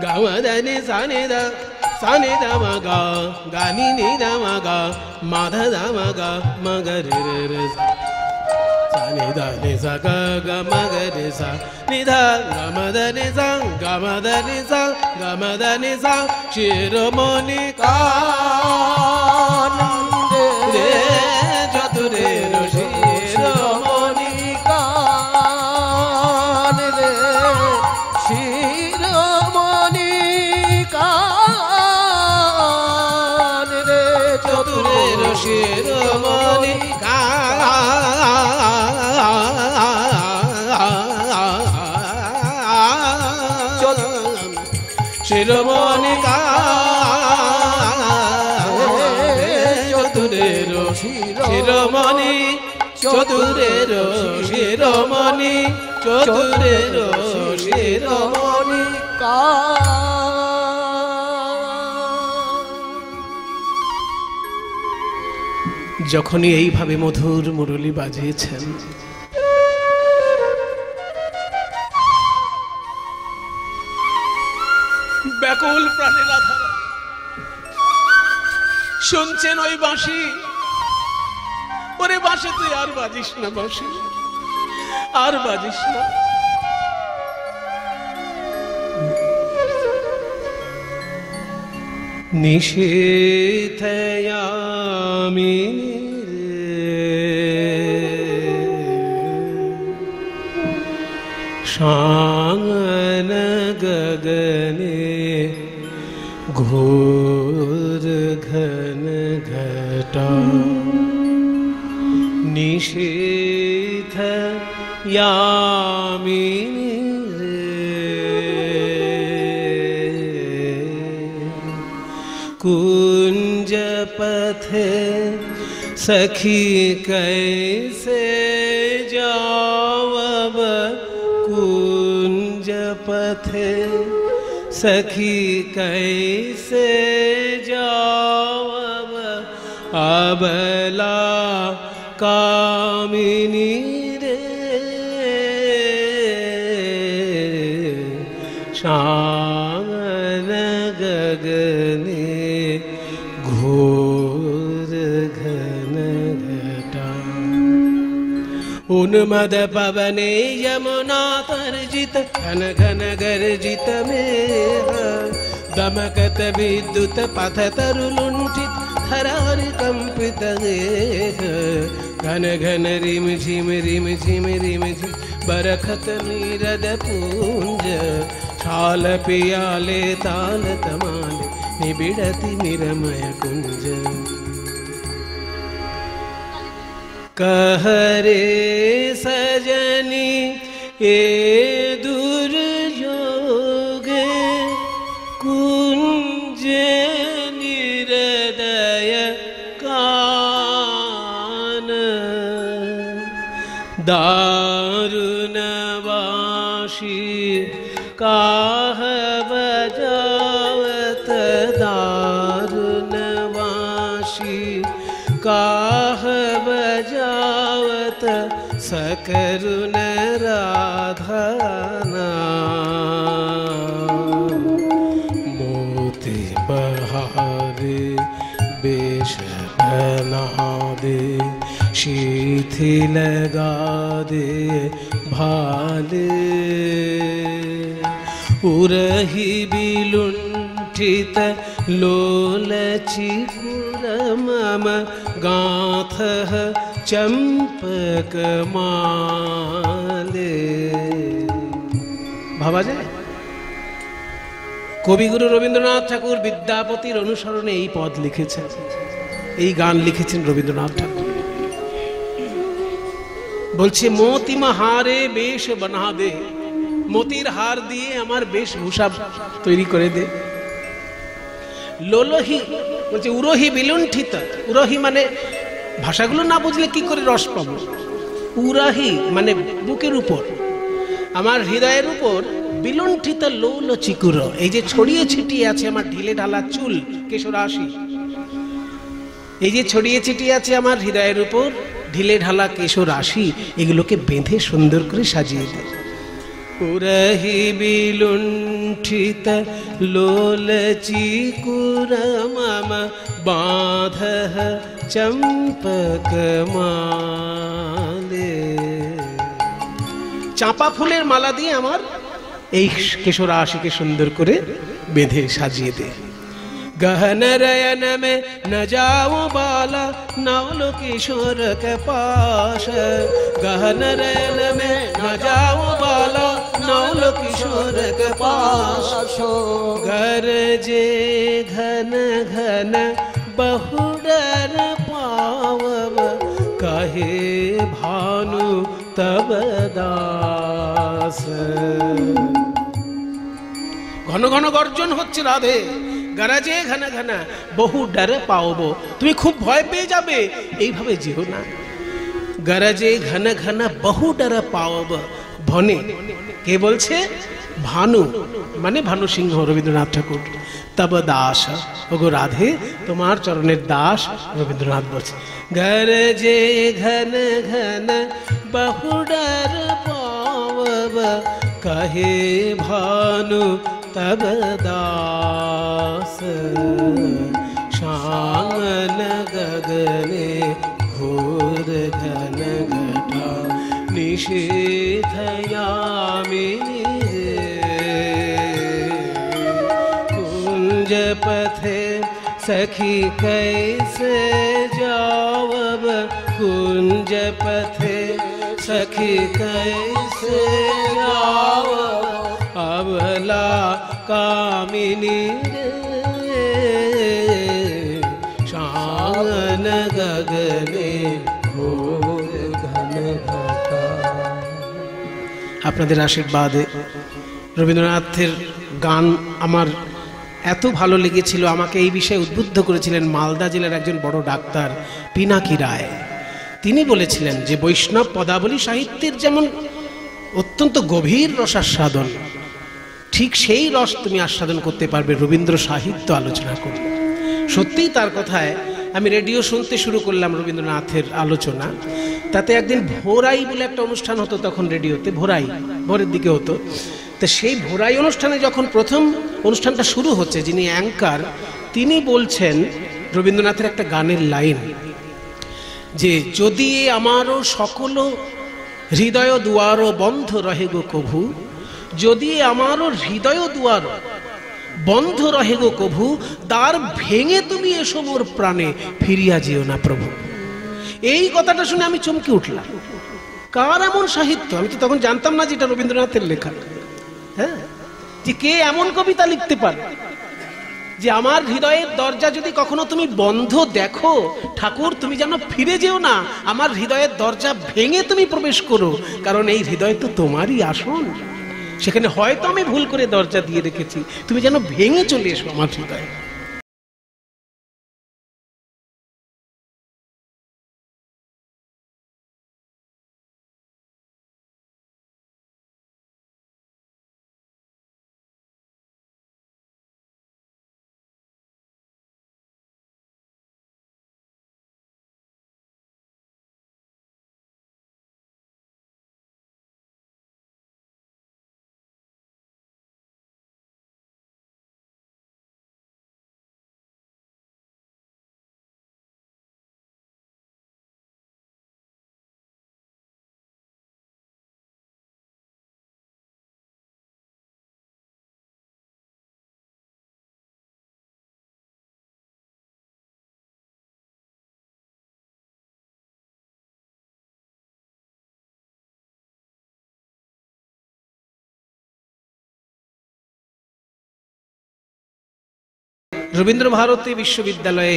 গামদনি সানি দা মগা গানি নি দা মগা মাধা দা মগা মগরে রে সানি দা নি সা গ মগরে সা নি ধা গামদনি সা গামদনি সা শিরোমণি কান রে চতুরের শিরোমণি কান রে শিরোমণি কান রে চতুরের শিরোমণি কান শিরোমণি কান চতুরের শিরোমণি চতুরের শিরোমণি চতুরের শিরোমণি যখনই এইভাবে মধুর মুরলী বাজিয়েছেন ব্যাকুল প্রাণের আধারা শুনছেন ওই বাঁশি ওরে বাঁশি তুই আর বাজিস না বাঁশি আর বাজিস না নিষেধয়ামি শাঙন গগনে ঘোর ঘন ঘটা নিষেধয়ামি कुंज पथे सखी कैसे जावब कुंज पथे सखी कैसे जावब अबला कामिनी रे शांगन गगने घोर उन्मद पवने यमुना तर्जित घन घन गर्जित मेघ दमकत विद्युत पथ तरुलुंठित थरार कंपित गेह घन घन रिम झिम बरखत नीरद पूंज छाल पियाले ताल तमाले निबिड़ति निरमय कुंज कहरे सजनी ए दुर्योग कुंज निरदय कान दारुणवाशी काह बजावत दारुणवाशी काह बजावत सकरुण राधना मोती बहारे बेश बना दे शीथी लगा दे भाले उरही बिलुंठित लोलचिकुर मम गाथः चंपक माले भावा যায় কবিগুরু রবীন্দ্রনাথ ঠাকুর বিদ্যাপতির অনুসরণে এই পদ লিখেছেন, এই গান লিখেছেন রবীন্দ্রনাথ ঠাকুর। বলছে মোতিমা হারে বেশ বানা দে, মোতির হার দিয়ে আমার বেশভূষা তৈরি করে দে। লোলহি বলছে উরহি বিলুণ্ঠিত, উরহি মানে ভাষাগুলো না বুঝলে কি করে রস পাবো। উরাহি মানে বুকের উপর, আমার হৃদয়ের উপর বিলুণ্ঠিত লৌল চিকুর, এই যে ছড়িয়ে ছিটিয়ে আছে আমার ঢিলে ঢালা চুল কেশরাশি, এই যে ছড়িয়ে ছিটিয়ে আছে আমার হৃদয়ের উপর ঢিলে ঢালা কেশরাশি, এগুলোকে বেঁধে সুন্দর করে সাজিয়ে দে। উরহি বিলুণ্ঠিত লোল চিকুর মম বাঁধঃ চম্পক মালে, চাঁপা ফুলের মালা দিয়ে আমার এই কেশরাশিকে সুন্দর করে বেঁধে সাজিয়ে দে। गहन रयन में न जाओ बाला नवलो किशोर के पास, गहन रयन में न जाओ बाला नवलो किशोर के पास। गरजे घन घन बहुडर पावब कहे भानु तब दास। ঘন ঘন গর্জন হচ্ছে রাধে, গরজে ঘন ঘন বহু ডর পাওব, তুমি খুব ভয় পেয়ে যাবে, এইভাবে যেও না। গরজে ঘন ঘন বহু ডর পাওব, ভনে কে বলছে? ভানু মানে ভানু সিংহ রবীন্দ্রনাথ ঠাকুর। তব দাস, ওগো রাধে তোমার চরণের দাস রবীন্দ্রনাথ বলছে। গরজে ঘন ঘন বহু ডর পাওব কহে ভানু तब दास। शांगन गगने घोर घन घटा निषेध यामिनी कुंज पथे सखी कैसे जावब, कुंज पथे सखी कैसे जावब अबला कामिनी रे शांगन गगने घोर घन घटा। আপনাদের আশীর্বাদে রবীন্দ্রনাথের গান আমার এত ভালো লেগেছিল, আমাকে এই বিষয়ে উদ্বুদ্ধ করেছিলেন মালদা জেলার একজন বড় ডাক্তার পিনাকি রায়। তিনি বলেছিলেন যে বৈষ্ণব পদাবলী সাহিত্যের যেমন অত্যন্ত গভীর রসাস্বাদন, ঠিক সেই রস তুমি আস্বাদন করতে পারবে রবীন্দ্র সাহিত্য আলোচনা করলে। সত্যিই তার কথায় আমি রেডিও শুনতে শুরু করলাম রবীন্দ্রনাথের আলোচনা। তাতে একদিন ভোরাই বলে একটা অনুষ্ঠান হতো তখন রেডিওতে, ভোরাই ভোরের দিকে হতো। তো সেই ভোরাই অনুষ্ঠানে যখন প্রথম অনুষ্ঠানটা শুরু হচ্ছে, যিনি অ্যাঙ্কার তিনি বলছেন রবীন্দ্রনাথের একটা গানের লাইন, যে যদি আমারও সকল হৃদয় দুয়ার বন্ধ রহে গো কভু, যদি আমারও হৃদয় দুয়ার বন্ধ রহে গো কভু, দ্বার ভেঙে তুমি এসো মোর প্রাণে, ফিরিয়া যেও না প্রভু। এই কথাটা শুনে আমি চমকে উঠলাম। কার এমন সাহিত্য? আমি তো তখন জানতাম না যে এটা রবীন্দ্রনাথের লেখা। হ্যাঁ, যে কে এমন কবিতা লিখতে পারে যে আমার হৃদয়ের দরজা যদি কখনো তুমি বন্ধ দেখো ঠাকুর, তুমি যেন ফিরে যেও না, আমার হৃদয়ের দরজা ভেঙে তুমি প্রবেশ করো, কারণ এই হৃদয় তো তোমারই আসন। সেখানে হয়তো আমি ভুল করে দরজা দিয়ে রেখেছি, তুমি যেন ভেঙে চলে এসো আমার হৃদয়ে। রবীন্দ্র ভারতী বিশ্ববিদ্যালয়ে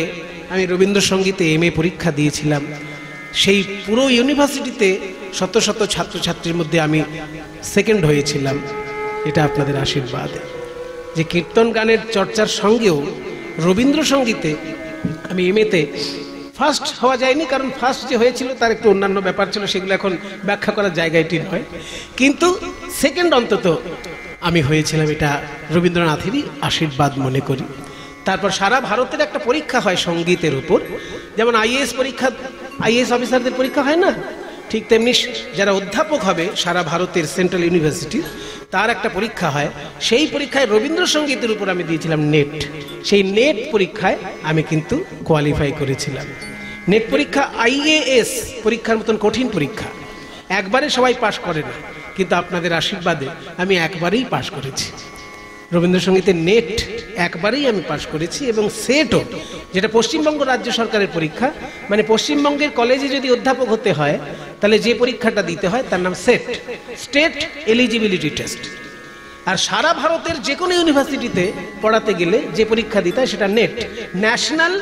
আমি রবীন্দ্রসঙ্গীতে এমএ পরীক্ষা দিয়েছিলাম। সেই পুরো ইউনিভার্সিটিতে শত শত ছাত্রছাত্রীর মধ্যে আমি সেকেন্ড হয়েছিলাম। এটা আপনাদের আশীর্বাদ যে কীর্তন গানের চর্চার সঙ্গেও রবীন্দ্রসঙ্গীতে আমি এমএতে ফার্স্ট হওয়া যায়নি, কারণ ফার্স্ট যে হয়েছিল তার একটু অন্যান্য ব্যাপার ছিল, সেগুলো এখন ব্যাখ্যা করার জায়গাটি নয়, কিন্তু সেকেন্ড অন্তত আমি হয়েছিলাম। এটা রবীন্দ্রনাথেরই আশীর্বাদ মনে করি। তারপর সারা ভারতের একটা পরীক্ষা হয় সঙ্গীতের উপর, যেমন আইএএস পরীক্ষা, আইএএস অফিসারদের পরীক্ষা হয় না, ঠিক তেমনি যারা অধ্যাপক হবে সারা ভারতের সেন্ট্রাল ইউনিভার্সিটি, তার একটা পরীক্ষা হয়। সেই পরীক্ষায় রবীন্দ্রসঙ্গীতের উপর আমি দিয়েছিলাম নেট। সেই নেট পরীক্ষায় আমি কিন্তু কোয়ালিফাই করেছিলাম। নেট পরীক্ষা আইএএস পরীক্ষার মতন কঠিন পরীক্ষা, একবারে সবাই পাশ করে না, কিন্তু আপনাদের আশীর্বাদে আমি একবারেই পাশ করেছি। রবীন্দ্রসঙ্গীতের নেট একবারেই আমি পাশ করেছি, এবং সেটও, যেটা পশ্চিমবঙ্গ রাজ্য সরকারের পরীক্ষা, মানে পশ্চিমবঙ্গের কলেজে যদি অধ্যাপক হতে হয় তাহলে যে পরীক্ষাটা দিতে হয় তার নাম সেট, স্টেট এলিজিবিলিটি টেস্ট। আর সারা ভারতের যে কোনো ইউনিভার্সিটিতে পড়াতে গেলে যে পরীক্ষা দিতে হয় সেটা নেট, ন্যাশনাল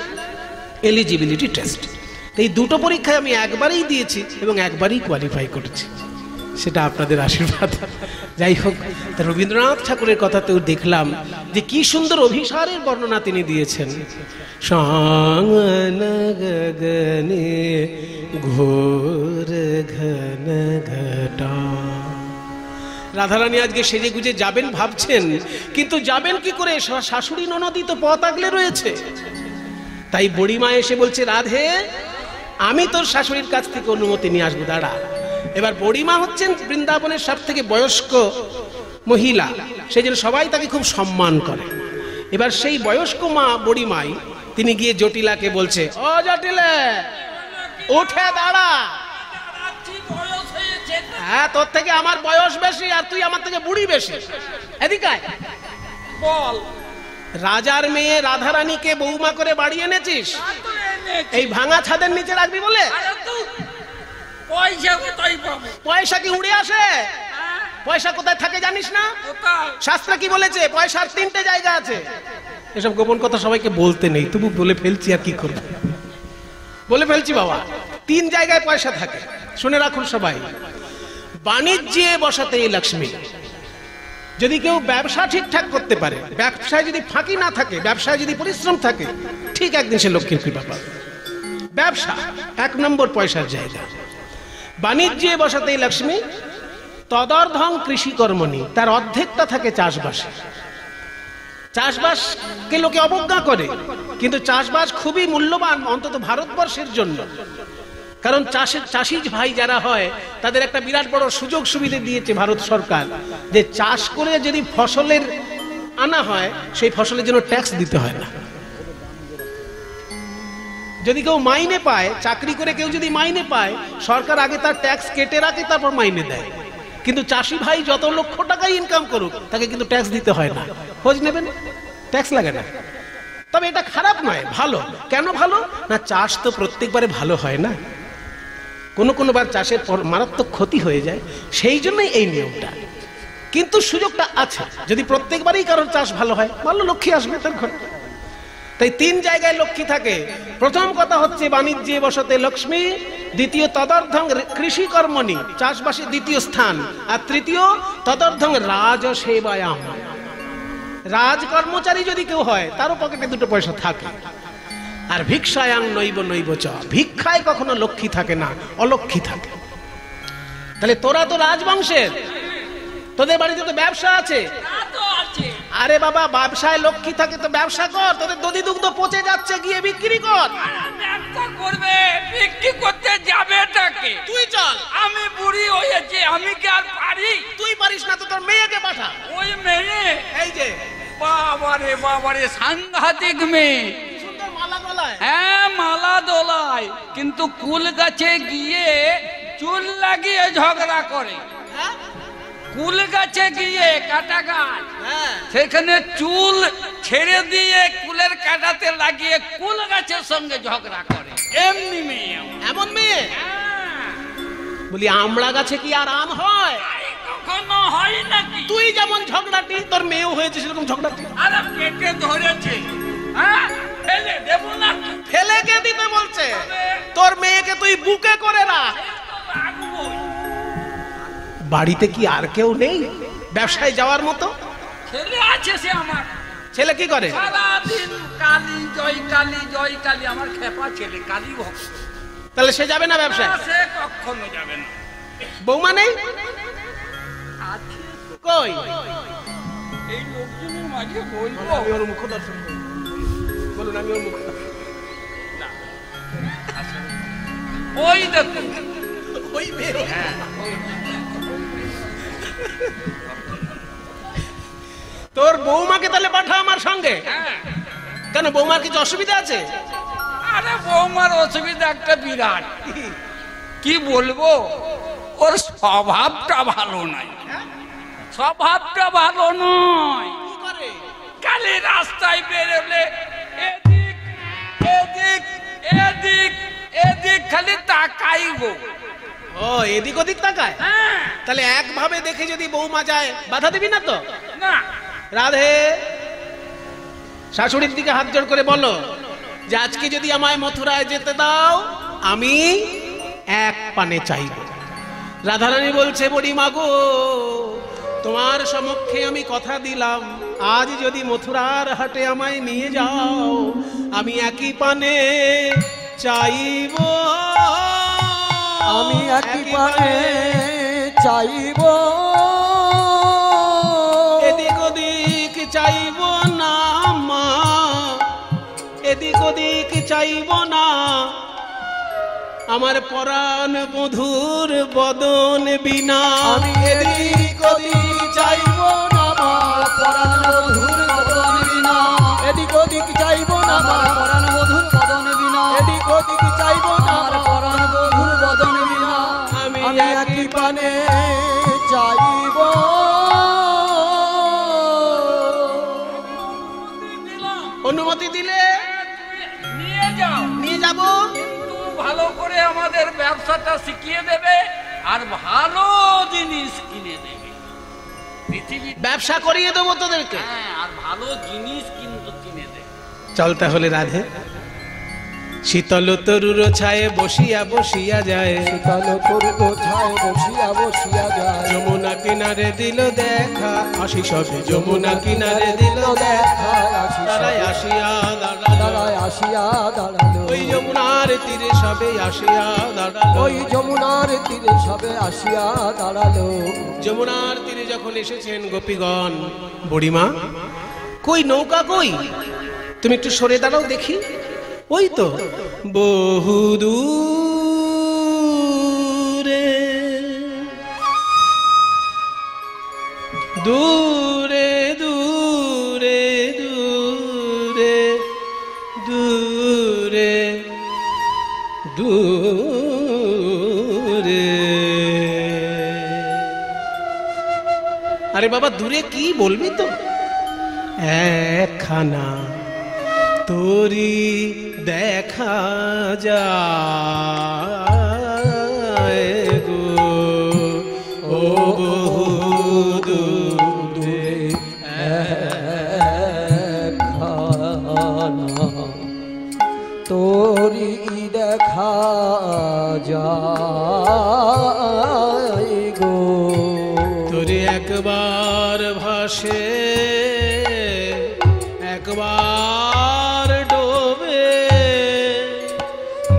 এলিজিবিলিটি টেস্ট। এই দুটো পরীক্ষায় আমি একবারেই দিয়েছি এবং একবারেই কোয়ালিফাই করেছি, সেটা আপনাদের আশীর্বাদ। যাই হোক, রবীন্দ্রনাথ ঠাকুরের কথাতেও দেখলাম যে কি সুন্দর অভিসারের বর্ণনা তিনি দিয়েছেন। সাঙ্গন গগনে ঘোর ঘন ঘটা। রাধারানী আজকে সেজে গুজে যাবেন ভাবছেন, কিন্তু যাবেন কি করে? শাশুড়ি ননদই তো পথ আগলে রয়েছে। তাই বুড়িমা এসে বলছে, রাধে আমি তোর শাশুড়ির কাছ থেকে অনুমতি নিয়ে আসবো, দাঁড়া। এবার বুড়িমা হচ্ছেন বৃন্দাবনের সব থেকে বয়স্ক মহিলা, সেই জন্য সবাই তাকে খুব সম্মান করে। এবার সেই বয়স্ক মা বুড়িমাই তিনি গিয়ে জটিলাকে বলছে, ও জটিলে উঠে দাঁড়া, হ্যাঁ তোর থেকে আমার বয়স বেশি আর তুই আমার থেকে বুড়ি বেশি, এদিকে বল। রাজার মেয়ে রাধারানীকে বৌমা করে বাড়ি এনেছিস, এই ভাঙা ছাদের নিচে রাখবি বলে? পয়সা কি উড়ে আসে? পয়সা কোথায় থাকে জানিস না? শাস্ত্র কি বলেছে? পয়সার তিনটে জায়গা আছে। এসব গোপন কথা সবাইকে বলতে নেই, তবু বলে ফেলছি, আর কি করব, বলে ফেলছি বাবা। তিন জায়গায় পয়সা থাকে, শুনে রাখুন সবাই। বাণিজ্যে বসাতে লক্ষ্মী। যদি কেউ ব্যবসা ঠিকঠাক করতে পারে, ব্যবসায় যদি ফাঁকি না থাকে, ব্যবসায় যদি পরিশ্রম থাকে, ঠিক একদিন সে লক্ষ্মীর কৃপা পাবে। ব্যবসা এক নম্বর পয়সার জায়গা। বাণিজ্যে বসাতে লক্ষ্মী, তদর্ধং কৃষি কর্মণি, তার অর্ধেকটা থাকে চাষবাসে। চাষবাসকে লোকে অবজ্ঞা করে, কিন্তু চাষবাস খুবই মূল্যবান, অন্তত ভারতবর্ষের জন্য। কারণ চাষি ভাই যারা হয় তাদের একটা বিরাট বড় সুযোগ সুবিধা দিয়েছে ভারত সরকার, যে চাষ করে যদি ফসলের আনা হয় সেই ফসলের জন্য ট্যাক্স দিতে হয় না। যদি কেউ মাইনে পায়, চাকরি করে কেউ যদি মাইনে পায়, সরকার আগে তার ট্যাক্স কেটে রাখে, তারপর মাইনে দেয়। কিন্তু চাষি ভাই যত লক্ষ টাকাই ইনকাম করুক, তাকে কিন্তু ট্যাক্স দিতে হয় না। খোঁজ নেবেন, ট্যাক্স লাগে না। তবে এটা খারাপ নয়, ভালো। কেন ভালো না? চাষ তো প্রত্যেকবারে ভালো হয় না, কোনো বার চাষের পর মারাত্মক ক্ষতি হয়ে যায়, সেই জন্যই এই নিয়মটা। কিন্তু সুযোগটা আছে, যদি প্রত্যেকবারই কারোর চাষ ভালো হয়, ভালো লক্ষ্মী আসবে তার ঘরে। তাই 3 জায়গায় লক্ষ্মী থাকে। প্রথম কথা হচ্ছে বাণিজ্যে বসতে লক্ষ্মী, দ্বিতীয় তদর্ধং কৃষি কর্মণি, চাষবাসে দ্বিতীয় স্থান, আর তৃতীয় তদর্ধং রাজসেবায়াম, রাজ কর্মচারী যদি কেউ হয়, তারও পকেটে 2 পয়সা থাকে। আর ভিক্ষায়াং নৈব নৈব চ, ভিক্ষায় কখনো লক্ষ্মী থাকে না, অলক্ষ্মী থাকে। তাহলে তোরা তো রাজবংশের, তোদের বাড়িতে তো ব্যবসা আছে। আরে বাবা, ব্যবসায় লক্ষ্মী থাকে তো ব্যবসা কর, তোদের দধি দুগ্ধ পচে যাচ্ছে, গিয়ে বিক্রি কর। ব্যবসা করবে, বিক্রি করতে যাবে টাকে। তুই চল, আমি বুড়ি হয়েছি, আমি কি আর পারি? তুই পারিস না তো তোর মেয়েকে পাঠা। ওই মেয়ে, এই যে বাবারে বাবারে, সাংঘাতিক মেয়ে, সুন্দর মালা গলায়। হ্যাঁ মালা দোলায়, কিন্তু কুল গাছে গিয়ে চুল লাগিয়ে ঝগড়া করে। হ্যাঁ কুল গাছে গিয়ে, কাটা গাছ, হ্যাঁ, সেখানে চুল ছেড়ে দিয়ে কুলের কাটাতে লাগিয়ে কুল গাছের সঙ্গে ঝগড়া করে। এমনি মেয়ে আমার। এমন মেয়ে। হ্যাঁ। বলি আমড়া গাছে কি আর আম হয়? কখনো হয় নাকি? তুই যেমন ঝগড়াটি, তোর মেয়েও হয়েছে সেরকম ঝগড়াটি। আরে পেটে ধরেছে, হ্যাঁ ফেলে দেব না। ফেলে কে দিতে বলছে? তোর মেয়েকে তুই বুকে করে রাখ। রাখবই। বাড়িতে কি আর কেউ নেই ব্যবসায় যাওয়ার মতো? ছেলে আছে, সে আমার। ছেলে কি করে? সারাদিন কালী জয় কালী জয় কালী, আমার খেপা ছেলে কালী ভক্ত। তাহলে সে যাবে না ব্যবসায়? সে কখনো যাবে না। বৌমা নেই? আছে, কই? এই লোকজনের মাঝে বলবো? আমি ওর মুখ দর্শন করি। বলুন, আমি ওর মুখ দর্শন করি। ওই দেখুন, ওই বেরো। হ্যাঁ তোর বৌমাকে তাহলে পাঠা আমার সঙ্গে। হ্যাঁ। কেন, বৌমার কিছু অসুবিধা আছে? আরে বৌমার অসুবিধা একটা বিরাট। কি বলবো, ওর স্বভাবটা ভালো নয়, স্বভাবটা ভালো নয়। কি করে? কালি রাস্তায় বেরোলে এদিক এদিক এদিক এদিক খালি তাকাইবো। ও, এদিক ওদিক তাকায়? হ্যাঁ। তাহলে একভাবে দেখে যদি বৌমা যায়, বাধা দিবি না তো? না, রাধে, শাশুড়ির দিকে হাত জোড় করে বলো যে আজকে যদি আমায় মথুরায় যেতে দাও, আমি 1 পানে চাইব। রাধারানী বলছে, বড়ি মাগো, তোমার সম্মুখে আমি কথা দিলাম, আজ যদি মথুরার হাটে আমায় নিয়ে যাও, আমি 1 পানে চাইব। আমি 1 পানে চাইব, এদিক ওদিক চাইব না মা, এদিক ওদিক চাইব না, আমার পরাণ বধুর বদন বিনা। আমি এদিক ওদিক চাইব না মা, পরাণ বধুর বদন বিনা। এদিক ওদিক চাইব না মা, পরাণ বধুর বদন বিনা। এদিক ওদিক চাইব না মা, পরাণ বধুর বদন বিনা। আমি 1 পানে চাইব। অনুমতি দিলে নিয়ে যাও, নিয়ে যাব। কিন্তু ভালো করে আমাদের ব্যবসাটা শিখিয়ে দেবে আর ভালো জিনিস কিনে দেবে। পৃথিবী ব্যবসা করিয়ে দেবো তোদেরকে। হ্যাঁ, আর ভালো জিনিস কিন্তু কিনে দেবে। চল তাহলে রাধে, শীতল তরুর ছায়ে বসিয়া বসিয়া যায়, শীতল তরুর ছায় বসিয়া বসিয়া যায়। যমুনা কিনারে দিল দেখা, আসি সবে যমুনা কিনারে দিল দেখা, তারাই আসিয়া দাঁড়ালো, দাঁড়ায় আসিয়া দাঁড়ালো। ওই যমুনার তীরে সবে আসিয়া দাঁড়ালো। ওই যমুনার তীরে সবে আসিয়া দাঁড়ালো। যমুনার তীরে যখন এসেছেন গোপীগণ, বুড়িমা কই, নৌকা কই? তুমি একটু সরে দাঁড়াও দেখি। ওই তো বহুদূরে, দূরে দূরে দূরে দূরে আরে বাবা দূরে কি বলবি তো? একখানা তোরি দেখা যায় গো, ও বহু দূরে তোরি দেখা যায় গো। তোরে একবার ভাসে একবার ডোবে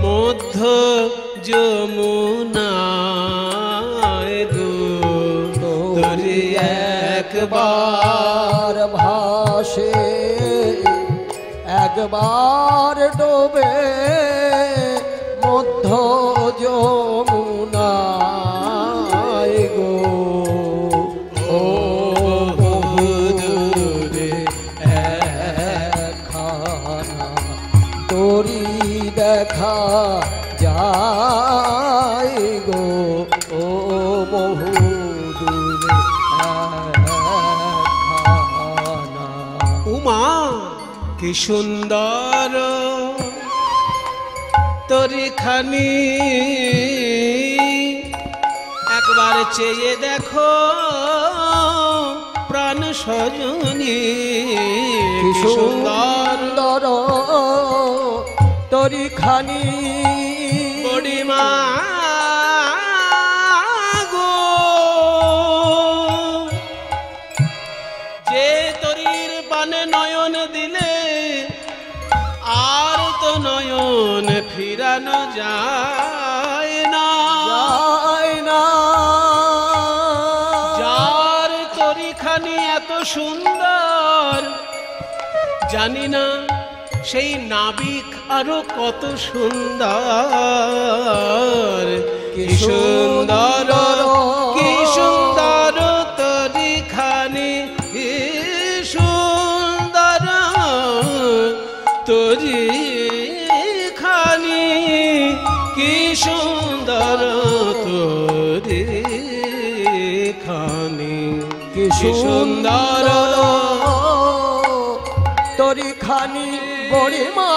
মধ্য যমুনায় গো, তোরে একবার ভাসে একবার ডোবে মধ্য যমুনায় গো, ও বহু দূরে একখানা তোরি দেখা যায় গো, ও বহু দূরে একখানা। উমা কি সুন্দর তোরি খানি, একবার চেয়ে দেখো প্রাণ সজনী। কি সুন্দর তোরি খানি বড়িমা গো, যে তরির পানে নয়ন দিলে আর তো নয়ন ফিরানো যায় না, যার তরিখানি এত সুন্দর জানি না সেই নাবিক আরো কত সুন্দর। কি সুন্দর কি সুন্দর তরিখানি, কি সুন্দর তরিখানি, কি সুন্দর তরিখানি, কি সুন্দর তোরি খানি বড়িমা।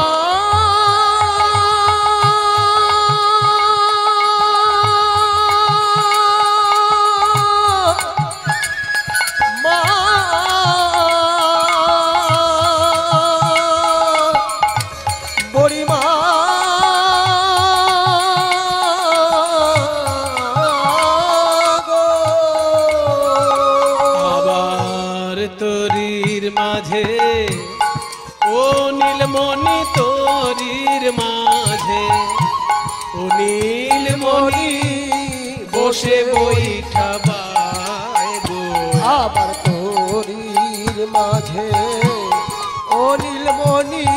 তোরির মাঝে ও নীলমণি, তোরির মাঝে ও নীলমণি বসে বৈঠা বায় গো। আবার তোরির মাঝে ও নীলমণি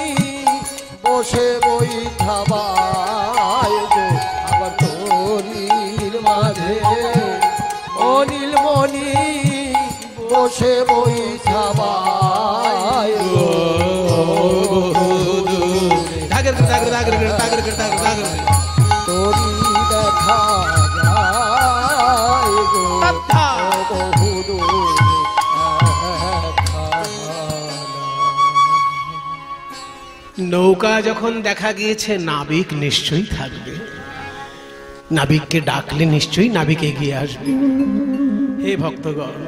বসে বৈঠা বায় গো। আবার তোরির মাঝে ও নীলমণি বসে বৈঠা বায় গো। তোরি দেখা যায় গো, বহু দূরে নৌকা যখন দেখা গিয়েছে নাবিক নিশ্চয়ই থাকবে, নাবিককে ডাকলে নিশ্চয়ই নাবিক এগিয়ে আসবে। হে ভক্তগণ,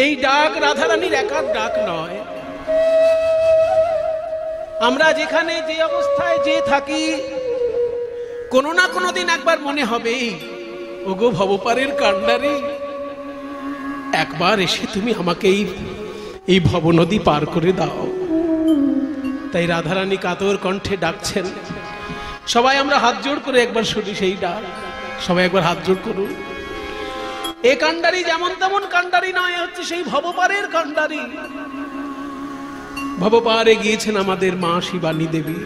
এই ডাক রাধারানীর একার ডাক নয়। আমরা যেখানে যে অবস্থায় যে থাকি, কোনো না কোনো দিন একবার মনে হবেই, ওগো ভবপারের কান্ডারি, একবার এসে তুমি আমাকে এই ভবনদী পার করে দাও। তাই রাধারানী কাতর কণ্ঠে ডাকছেন। সবাই আমরা হাত জোড় করে একবার শুনি সেই ডাক। সবাই একবার হাত জোড় করুন। এ কান্ডারি যেমন তেমন কান্ডারি নয়, হচ্ছে সেই ভবপারের কান্ডারি। ভবপারে গিয়েছেন আমাদের মা শিবানী দেবী,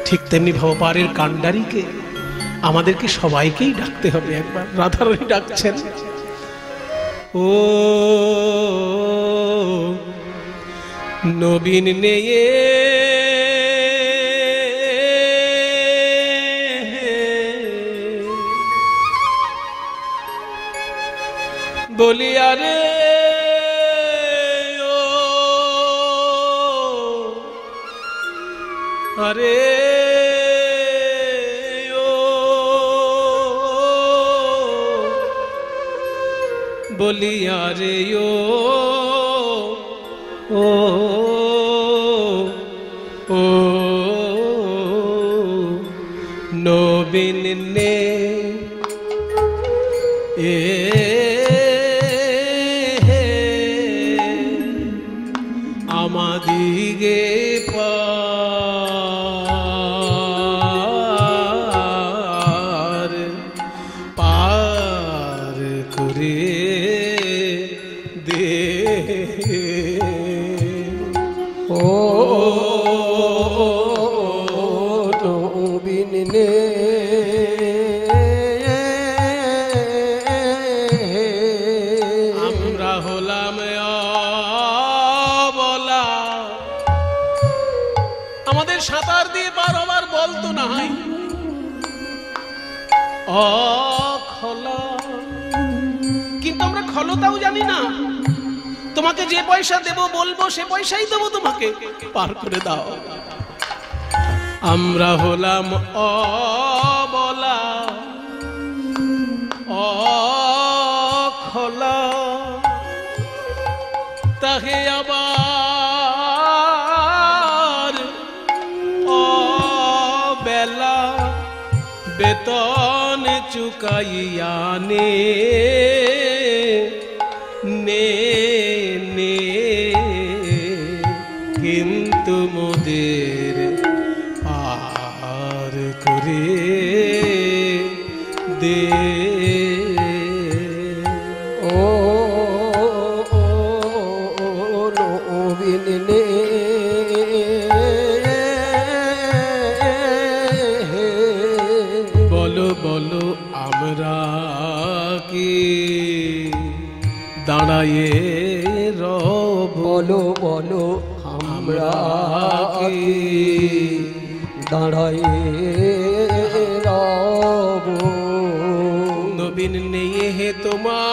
ঠিক তেমনি ভবপারের কান্ডারিকে আমাদেরকে সবাইকেই ডাকতে হবে একবার। রাধারানী ডাকছেন, ও নবীন নেয়ে বলি আরে ও আরে ও বলি আরে ও ও নবীন নে আমাদিগে পার পার করে দে ও নবীন নে আমরা হলাম অবলা, আমাদের সাঁতার দিয়ে পার হবার বলতো না হয় অখলা, কিন্তু আমরা খলতাও জানি না। তোমাকে যে পয়সা দেব বলবো সে পয়সাই দেবো তোমাকে, পার করে দাও। আমরা হলাম অবলা অখলা, তাহে আবার অবেলা বেতন চুকাইয়া নে নে নে, কিন্তু মোদের পার করে দে ও নবীন নে বলো বলো আমরা কি দাঁড়ায়ে রব, বলো বলো আমরা কি দাঁড়ায়ে রব। নবীন নেই হে তোমার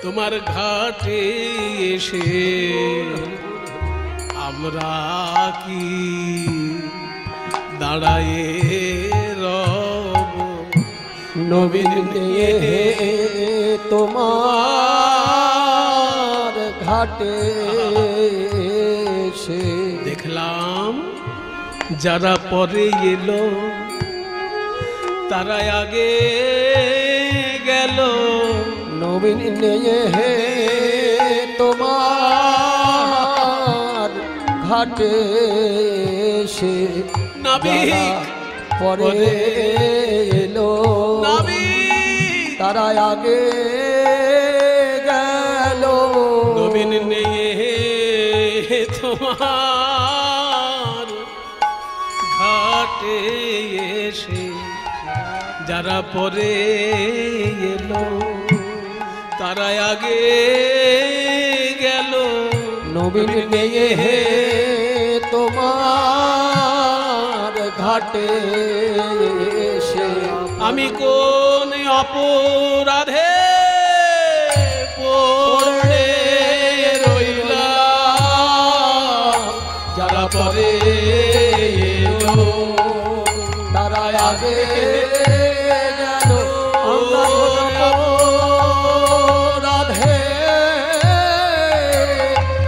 তোমার ঘাটে এসে আমরা কি দাঁড়ায়ে রব। নবীন নিয়ে তোমার ঘাটে সে দেখলাম যারা পরে এলো তারা আগে গেল। নবীন নিয়ে তোমার ঘাটে সে নাবিক পরে এলো, তারা আগে গেল। নবীন নিয়ে তোমার ঘাটে এসে যারা পরে এলো তারা আগে গেল। নবীন নিয়ে তোমার ঘাটে এসে আমি কোন অপরাধে পড়ে রইলাম, যারা পরে এলো তারা আগে গেল। আমরা রাধে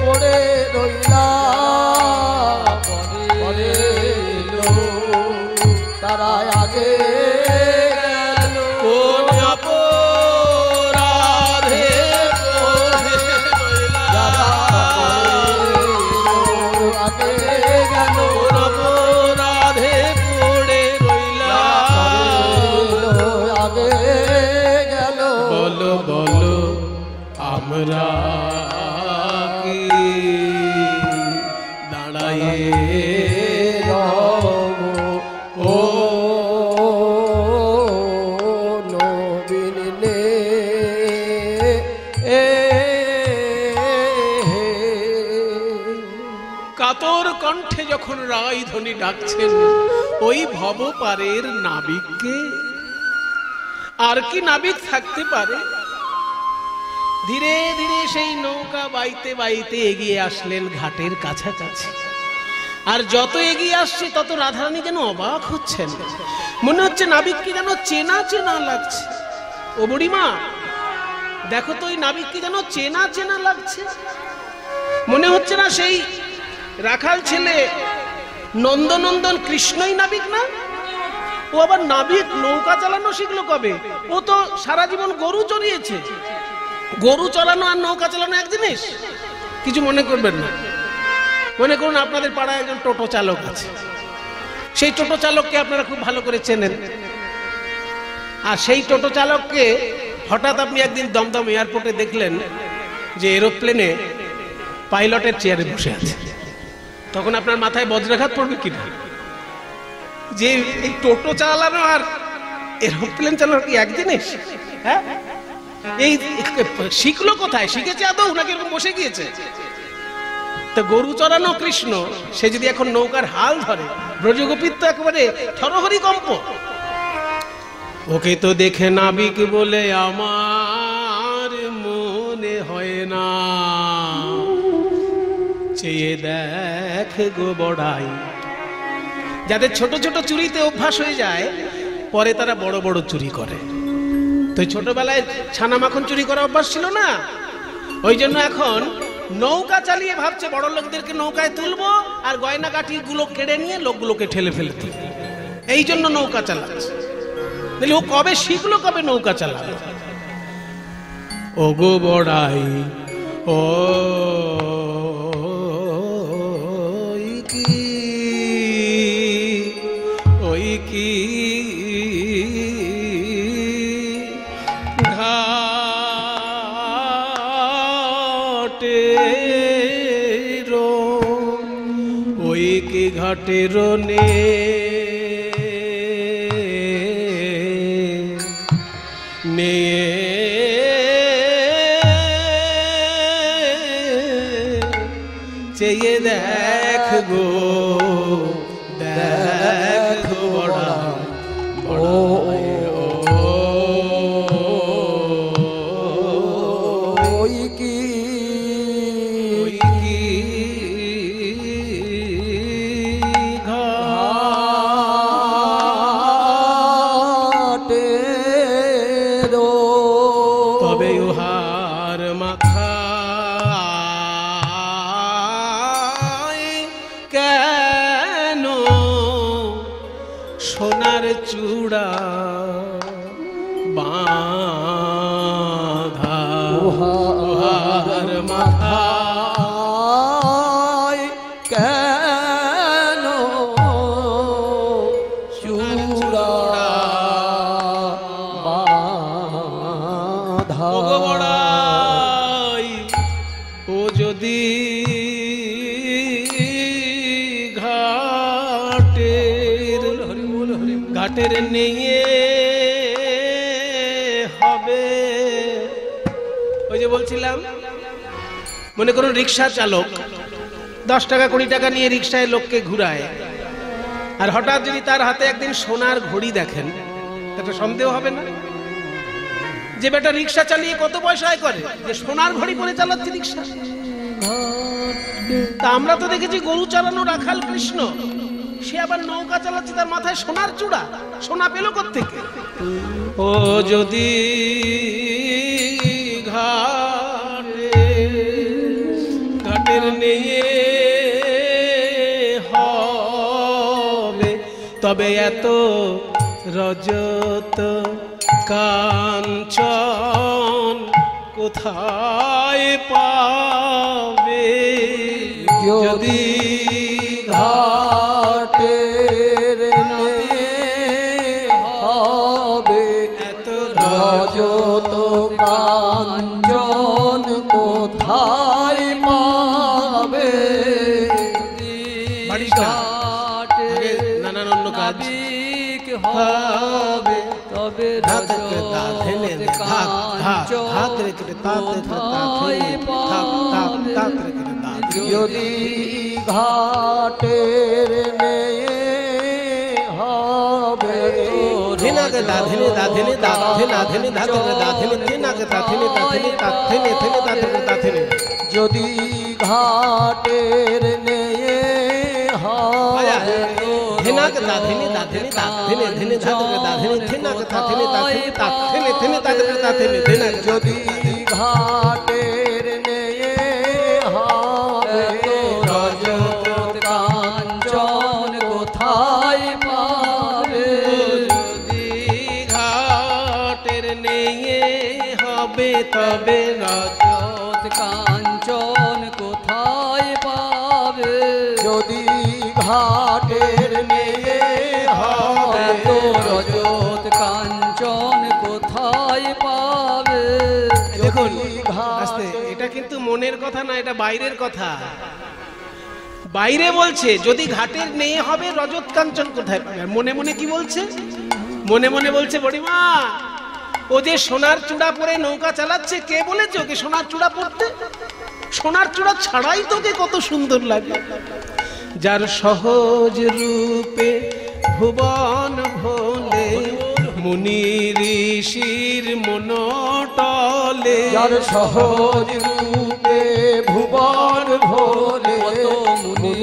পড়ে রইলাম, পরে এলো তারা আগে গেল। কোন অপরাধে পড়ে রইলাম, আগে গেল। কোন অপরাধে পড়ে রইলাম, আগে গেল। বলো বলো আমরা কি দাঁড়ায়ে রব। ও নবীন নে কাতর কণ্ঠে যখন রায়ধ্বনি ডাকছেন ওই ভবপারের নাবিককে, আর কি নাবিক থাকতে পারে? ধীরে ধীরে সেই নৌকা বাইতে বাইতে এগিয়ে আসলেন ঘাটের কাছাকাছি। আর যত এগিয়ে আসছে তত রাধারানী যেন অবাক হচ্ছেন, মনে হচ্ছে নাবিককে যেন চেনা চেনা লাগছে। ও বুড়িমা, দেখো তো ওই নাবিককে যেন চেনা চেনা লাগছে, মনে হচ্ছে না সেই রাখাল ছেলে নন্দনন্দন কৃষ্ণই নাবিক না? ও আবার নাবিক, নৌকা চালানো শিখলো কবে? ও তো সারা জীবন গরু চড়িয়েছে। গরু চালানো আর নৌকা চালানো এক জিনিস? কিছু মনে করবেন না। মনে করুন আপনাদের পাড়ায় একজন টোটো চালক আছে, সেই টোটো চালককে আপনারা খুব ভালো করে চেনেন। আর সেই টোটো চালককে হঠাৎ আপনি একদিন দমদম এয়ারপোর্টে দেখলেন যে এরোপ্লেনে পাইলটের চেয়ারে বসে আছে। তখন আপনার মাথায় বজ্রাঘাত পড়বে কিনা যে এই টোটো চালানো আর এরোপ্লেন চালানো কি এক জিনিস? হ্যাঁ, এই শিখলো কোথায়? শিখেছে আদৌ নাকি এরকম বসে গিয়েছে? তো গরু চড়ানো কৃষ্ণ সে যদি এখন নৌকার হাল ধরে, ব্রজগোপীর তো একেবারে থরহরি কম্প। ওকে তো দেখে নাবিক বলে আমার মনে হয় না, চেয়ে দেখ গো বড়াই। যাদের ছোট ছোট চুরিতে অভ্যাস হয়ে যায়, পরে তারা বড় বড় চুরি করে। তো ছোটবেলায় ছানা মাখন চুরি করা অভ্যাস ছিল না, ওই জন্য এখন নৌকা চালিয়ে ভাবছে বড় লোকদেরকে নৌকায় তুলবো আর গয়না কাঠি গুলো কেড়ে নিয়ে লোকগুলোকে ঠেলে ফেলে তুলবো। এই জন্য নৌকা চালাচ্ছে। ও কবে শিখলো, কবে নৌকা চালালো? ও গো বড়াই ও ওই কি ঘাটের নে চেয়ে দেখ গো, দেখ বড়া সোনার চূড়া বাঁধা উহার মাথায় কেন চূড়া বাঁধা? ও যদি ঘাটের নিয়ে হবে, ওই যে বলছিলাম, মনে করুন রিক্সা চালক 10 টাকা 20 টাকা নিয়ে রিক্সায় লোককে ঘুরায়, আর হঠাৎ যদি তার হাতে একদিন সোনার ঘড়ি দেখেন, এটা সন্দেহ হবে না যে বেটা রিক্সা চালিয়ে কত পয়সা আয় করে, যে সোনার ঘড়ি পরে চালাচ্ছে রিক্সা? তা আমরা তো দেখেছি গরু চালানো রাখাল কৃষ্ণ, সে আবার নৌকা চালাচ্ছে, তার মাথায় সোনার চূড়া। সোনা পেল কোত্থেকে? ও যদি ঘাটের নিয়ে হবে, তবে এত রজত কাঞ্চন কোথায় পাবে? যদি ঘাটের হবে এত রজত কাঞ্চন কোথায় পাবে? নানান অন্য কাজ হবে, তবে যদি ঘাটের মেয়ে হবে ধাগে দাধিনে দাধিনে দাধে নাধিনে ধাগে দাধিনে থেনাগে দাধিনে দাধিনে দাধিনে থেনে দাধিনে দাধিনে যদি ঘাটের নেয়ে হয় থেনাগে দাধিনে দাধিনে দাধিনে থেনে ধাগে দাধিনে থেনাগে দাধিনে দাধিনে দাধিনে থেনে দাধিনে দাধিনে থেনাগে যদি ঘাটের নেয়ে হবে রজত কাঞ্চন কোথায় পাবে যদি ঘাটের নেয়ে হবে তবে রজত কাঞ্চন কোথায় পাবে যদি ঘাটের নেয়ে হবে তো রজত কাঞ্চন কোথায় পাবে দেখুন আস্তে, এটা কিন্তু মনের কথা না, এটা বাইরের কথা। বাইরে বলছে যদি ঘাটের নেই হবে রজত কাঞ্চন কোথায় পাবে, আর মনে মনে কি বলছে? মনে মনে বলছে বড়িমা ও যে সোনার চূড়া পরে নৌকা চালাচ্ছে, কে বলেছে ওকে সোনার চূড়া পরতে? সোনার চূড়া ছাড়াই তোকে কত সুন্দর লাগে। যার সহজ রূপে ভুবন ভোলে মুনি ঋষির মনটলে, যার সহজ রূপে ভুবন ভোলে মুনি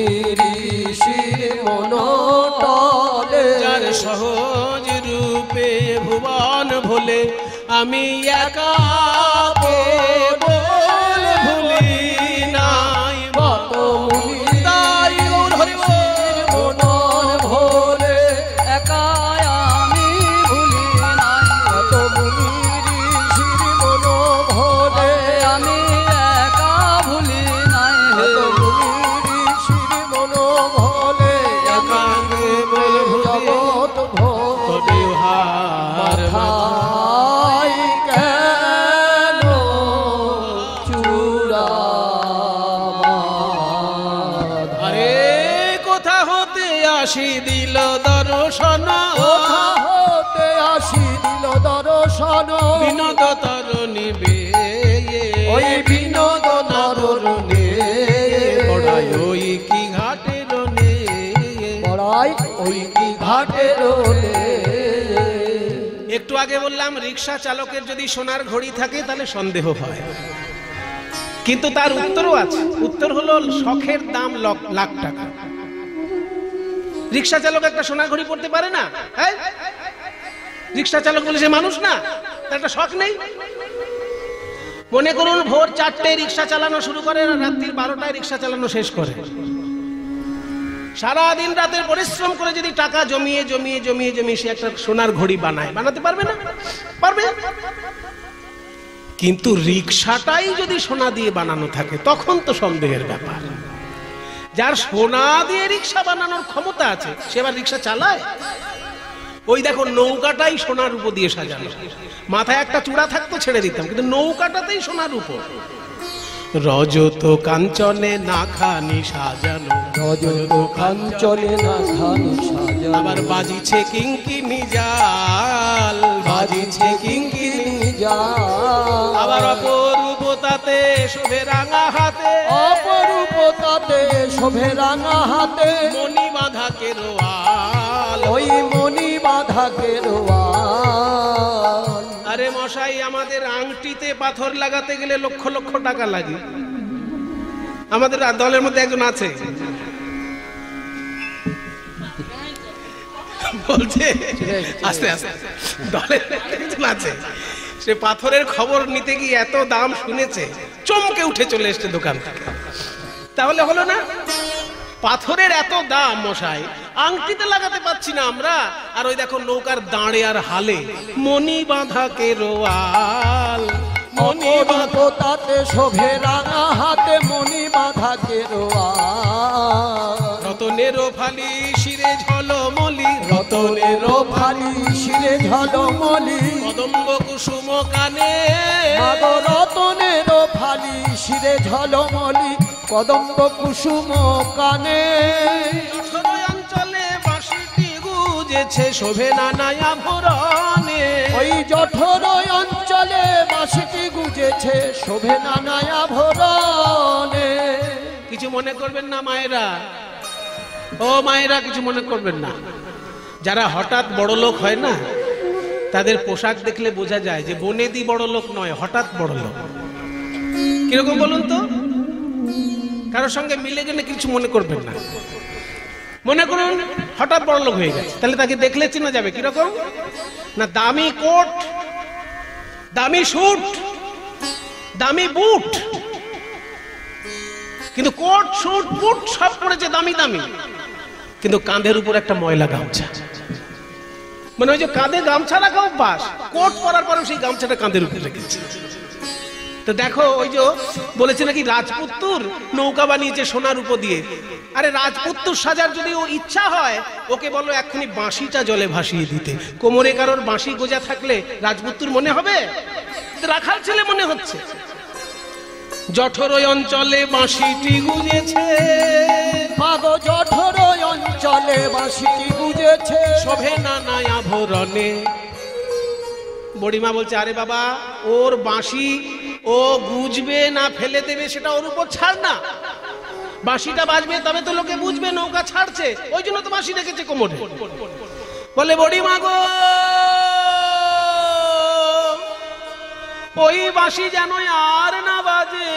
ঋষির মনটলে, যার সহজ রূপে ভুবন ভোলে আমি একা কেবল ভুলি নাই কত মুনি ঋষির মনন ভোলে একা আমি ভুলি নাই, কত মুনি ঋষির মন ভোলে আমি একা ভুলি নাই, কত মুনি ঋষির মন ভোলে একা কেবল ভুলি জগৎ ভোলে তবে হার মাথায় কেন চূড়া বাঁধা? আরে কোথা হতে আসি দিল দর্শন, কোথা হতে আসি দিল দর্শন, বিনোদ তরণী বেয়ে ওই বিনোদ তরণী পড়াই ওই কি ঘাটের নে, পড়াই ওই কি ঘাটের নে। একটু আগে বললাম রিক্সা চালকের যদি সোনার ঘড়ি থাকে তাহলে সন্দেহ হয়, কিন্তু তার উত্তরও আছে। উত্তর হলো শখের দাম লাখ টাকা। রিক্সা চালক একটা সোনার ঘড়ি পড়তে পারে না? রিক্সা চালক বলে সে মানুষ না, তার একটা শখ নেই? মনে করুন ভোর 4টে রিক্সা চালানো শুরু করে, রাত্রির 12টায় রিক্সা চালানো শেষ করে। সারাদিন রাতের পরিশ্রম করে যদি টাকা জমিয়ে জমিয়ে জমিয়ে জমিয়ে সে একটা সোনার ঘড়ি বানায়, বানাতে পারবে না? পারবে। কিন্তু রিক্সাটাই যদি সোনা দিয়ে বানানো থাকে তখন তো সন্দেহের ব্যাপার। যার সোনা দিয়ে রিক্সা বানানোর ক্ষমতা আছে সে আবার রিক্সা চালায়? ওই দেখো নৌকাটাই সোনার উপর দিয়ে সাজানো, মাথায় একটা চূড়া থাকতো ছেড়ে দিতাম, কিন্তু নৌকাটাতেই সোনার উপর। রজত কাঞ্চনে না খানি সাজানো, রজত কাঞ্চনে না খানি সাজানো, আবার বাজিছে কিঙ্কিনি জাল, বাজিছে কিঙ্কিনি জাল, আবার অপরূপতাতে শোভে রাঙা হাতে, অপরূপতাতে শোভে রাঙা হাতে, মণি বাঁধা কেরোয়াল, ওই মণি বাঁধা কেরোয়াল। আরে মশাই আমাদের আংটিতে পাথর লাগাতে গেলে লক্ষ লক্ষ টাকা লাগে। আমাদের দলের মধ্যে একজন আছে বলছে, আস্তে আস্তে, দলের একজন আছে, সে পাথরের খবর নিতে গিয়ে এত দাম শুনেছে চমকে উঠে চলে এসছে দোকান থেকে। তাহলে হলো না? পাথরের এত দাম মশাই, আংটিতে লাগাতে পাচ্ছি না আমরা, আর ওই দেখো নৌকার দাঁড়ে আর হালে মণি বাঁধা কেরোয়াল, মণি বাঁধা তাতে শোভে রাঙা হাতে মণি বাঁধা কেরোয়াল, রতনের ফালি শিরে ঝলমলি, রতনের ফালি শিরে ঝলমলি, কদম্ব কুসুম কানে, মাগো রতনের ফালি শিরে ঝলমলি, কদম্ব কুসুম কানে, অঞ্চলে বাঁশিটি গুজেছে শোভে নানায় আভরণে, ওই জঠর অঞ্চলে বাঁশিটি গুজেছে শোভে নানায় আভরণে। কিছু মনে করবেন না মায়েরা, ও মায়েরা কিছু মনে করবেন না। যারা হঠাৎ বড় লোক হয় না, তাদের পোশাক দেখলে বোঝা যায় যে বনেদি বড় লোক নয়, হঠাৎ বড় লোক। কিরকম বলুন তো? কারোর সঙ্গে মিলে গেলে কিছু মনে করবেন না। মনে করুন হঠাৎ বড় লোক হয়ে গেছে, তাহলে তাকে দেখলে চেনা যাবে কিরকম না? দামি কোট, দামি স্যুট, দামি বুট, কিন্তু কোট স্যুট বুট সব পড়েছে দামি দামি, কিন্তু কাঁধের উপর একটা ময়লা গামছা। মানে ওই যে কাঁধে গামছা রাখা অভ্যাস, কোট পরার পরেও সেই গামছাটা কাঁধের উপর রেখেছে। তো দেখো ওই যে বলেছে নাকি রাজপুত্তুর নৌকা বানিয়েছে সোনার উপর দিয়ে। আরে রাজপুত্তুর সাজার যদি ও ইচ্ছা হয়, ওকে বলো এক্ষুনি বাঁশিটা জলে ভাসিয়ে দিতে। কোমরে কারোর বাঁশি গোজা থাকলে রাজপুত্তুর মনে হবে? রাখাল ছেলে মনে হচ্ছে। জঠর অঞ্চলে বাঁশিটি গুজেছে, মাগো জঠর অঞ্চলে বাঁশিটি গুজেছে, শোভে নানা আভরণে। বুড়িমা বলছে আরে বাবা, ওর বাঁশি ও গুজবে না ফেলে দেবে সেটা ওর উপর ছাড় না। বাঁশিটা বাজবে তবে তো লোকে বুঝবে নৌকা ছাড়ছে, ওই জন্য তো বাঁশি রেখেছে কোমরে। বলে বুড়িমা গো, ওই বাঁশি যেন আর না বাজে।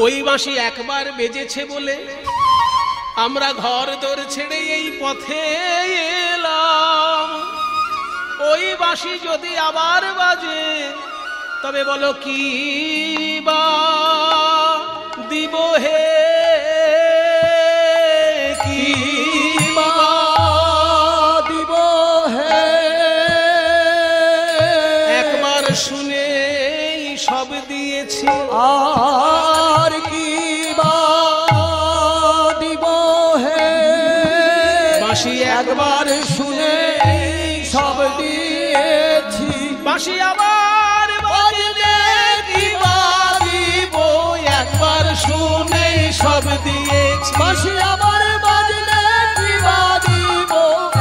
ওই বাঁশি একবার বেজেছে বলে আমরা ঘর দোর ছেড়ে এই পথে এলাম। ওই বাঁশি যদি আবার বাজে তবে বলো কি বা দিব হে, কি বা দিব হে। একবার শুনে সব দিয়েছি, আর কি বা দিব হে। বাঁশি একবার শুনে সব দিয়েছি, বাঁশি আবার বাজলে কি বা দিব। একবার শুনে সব দিয়েছি, বাঁশি আবার বাজলে কি বা দিব।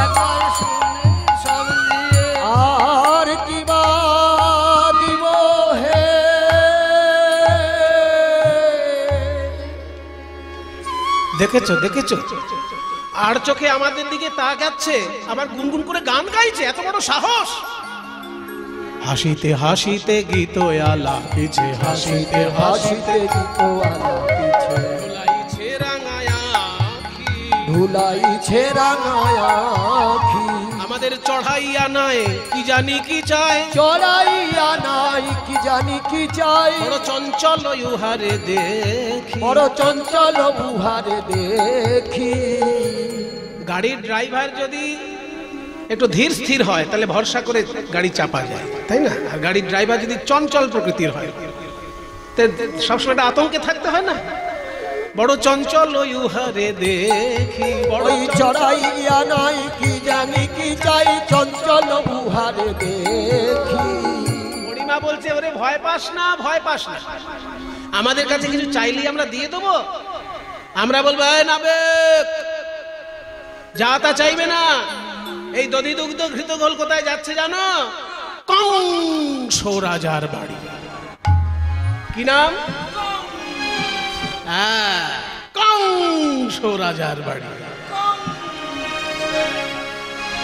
একবার শুনে সব দিয়ে আর কি বা দিব হে। দেখেছো দেখেছো, আর চোখে আমাদের দিকে তাকাচ্ছে, আবার গুনগুন করে গান গাইছে। এত বড় সাহস! হাসিতে হাসিতে গীত আলাপিছে, হাসিতে হাসিতে গীত আলাপিছে, ধুলাইছে রাঙায় আখি, ধুলাইছে রাঙায় আখি। আমাদের চড়াইয়া নাই কি জানি কি চায়, চড়াইয়া নাই কি জানি কি চাই। বড় চঞ্চল ইউহারে দেখি, বড় চঞ্চল উহারে দেখি। গাড়ির ড্রাইভার যদি একটু ধীর স্থির হয় তাহলে ভরসা করে গাড়ি চাপা যায়, তাই না? আর গাড়ির ড্রাইভার যদি চঞ্চল প্রকৃতির হয় সবসময় একটা আতঙ্কে থাকতে হয় না। বড় চঞ্চল ইউহারে দেখি, বড় চড়াইয়া নাই কি জানি কি চাই, চঞ্চল উহারে দেখি। বুড়িমা বলছে ওরে ভয় পাস না, ভয় পাস না। আমাদের কাছে কিছু চাইলেই আমরা দিয়ে দেবো? আমরা বলবো এই নাবেক, যা তা চাইবে না। এই দধি দুগ্ধ ঘৃত ঘোল কোথায় যাচ্ছে জানো? কংস রাজার বাড়ি। কি নাম? হ্যাঁ, কংস রাজার বাড়ি।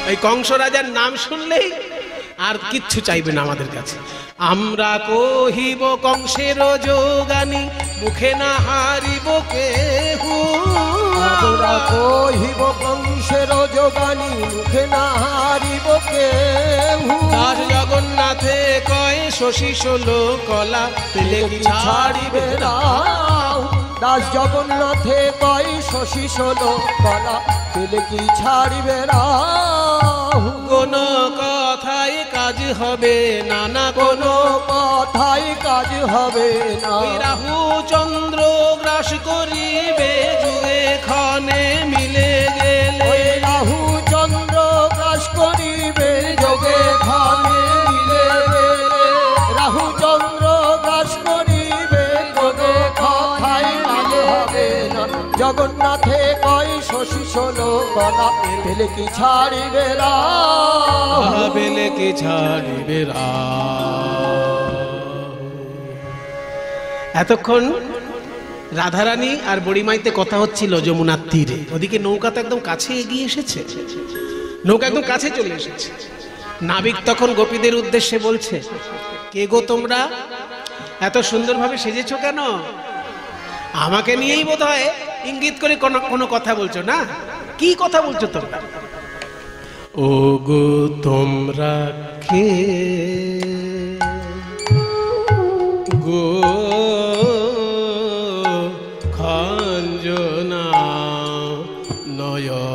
এই কংস রাজার নাম শুনলেই আর কিচ্ছু চাইবে না আমাদের কাছে। আমরা কহিব কংসের যোগানি, মুখে না হারিব কেহু। আমরা কহিব কংসের যোগানি, মুখে না হারিব কেহু। দাস জগন্নাথে কয় শশী ষোলো কলা, পেলে কি ছাড়িবে রাও। দাস জগন্নাথে কয় শশী ষোলো কলা, পেলে কি ছাড়িবে রাও। কোন কথাই কাজ হবে না, না কোনো কথাই কাজ হবে না। রাহু চন্দ্র গ্রাস করিবে যুগে ক্ষণে মিলে গেলে। রাহু চন্দ্র গ্রাস করিবে যোগে ক্ষণে মিলে গেলে। রাহু চন্দ্র গ্রাস করিবে যোগে কথাই কাজ হবে না। জগন্নাথে কয় শশী ষোলো কলা, পেলে কি ছাড়িবে রাও। পেলে কি ছাড়িবে এতক্ষণ রাধারানী আর বুড়িমাইতে কথা হচ্ছিল যমুনার তীরে। ওদিকে নৌকা তো একদম কাছে এগিয়ে এসেছে। নৌকা একদম কাছে চলে এসেছে। নাবিক তখন গোপীদের উদ্দেশ্যে বলছে, কে গো তোমরা, এত সুন্দরভাবে সেজেছো কেন? আমাকে নিয়েই বোধ হয় ইঙ্গিত করে কোনো কথা বলছো না, কি কথা বলছো তোমরা? ও গো তোমরা কে গো খঞ্জনা নয়ন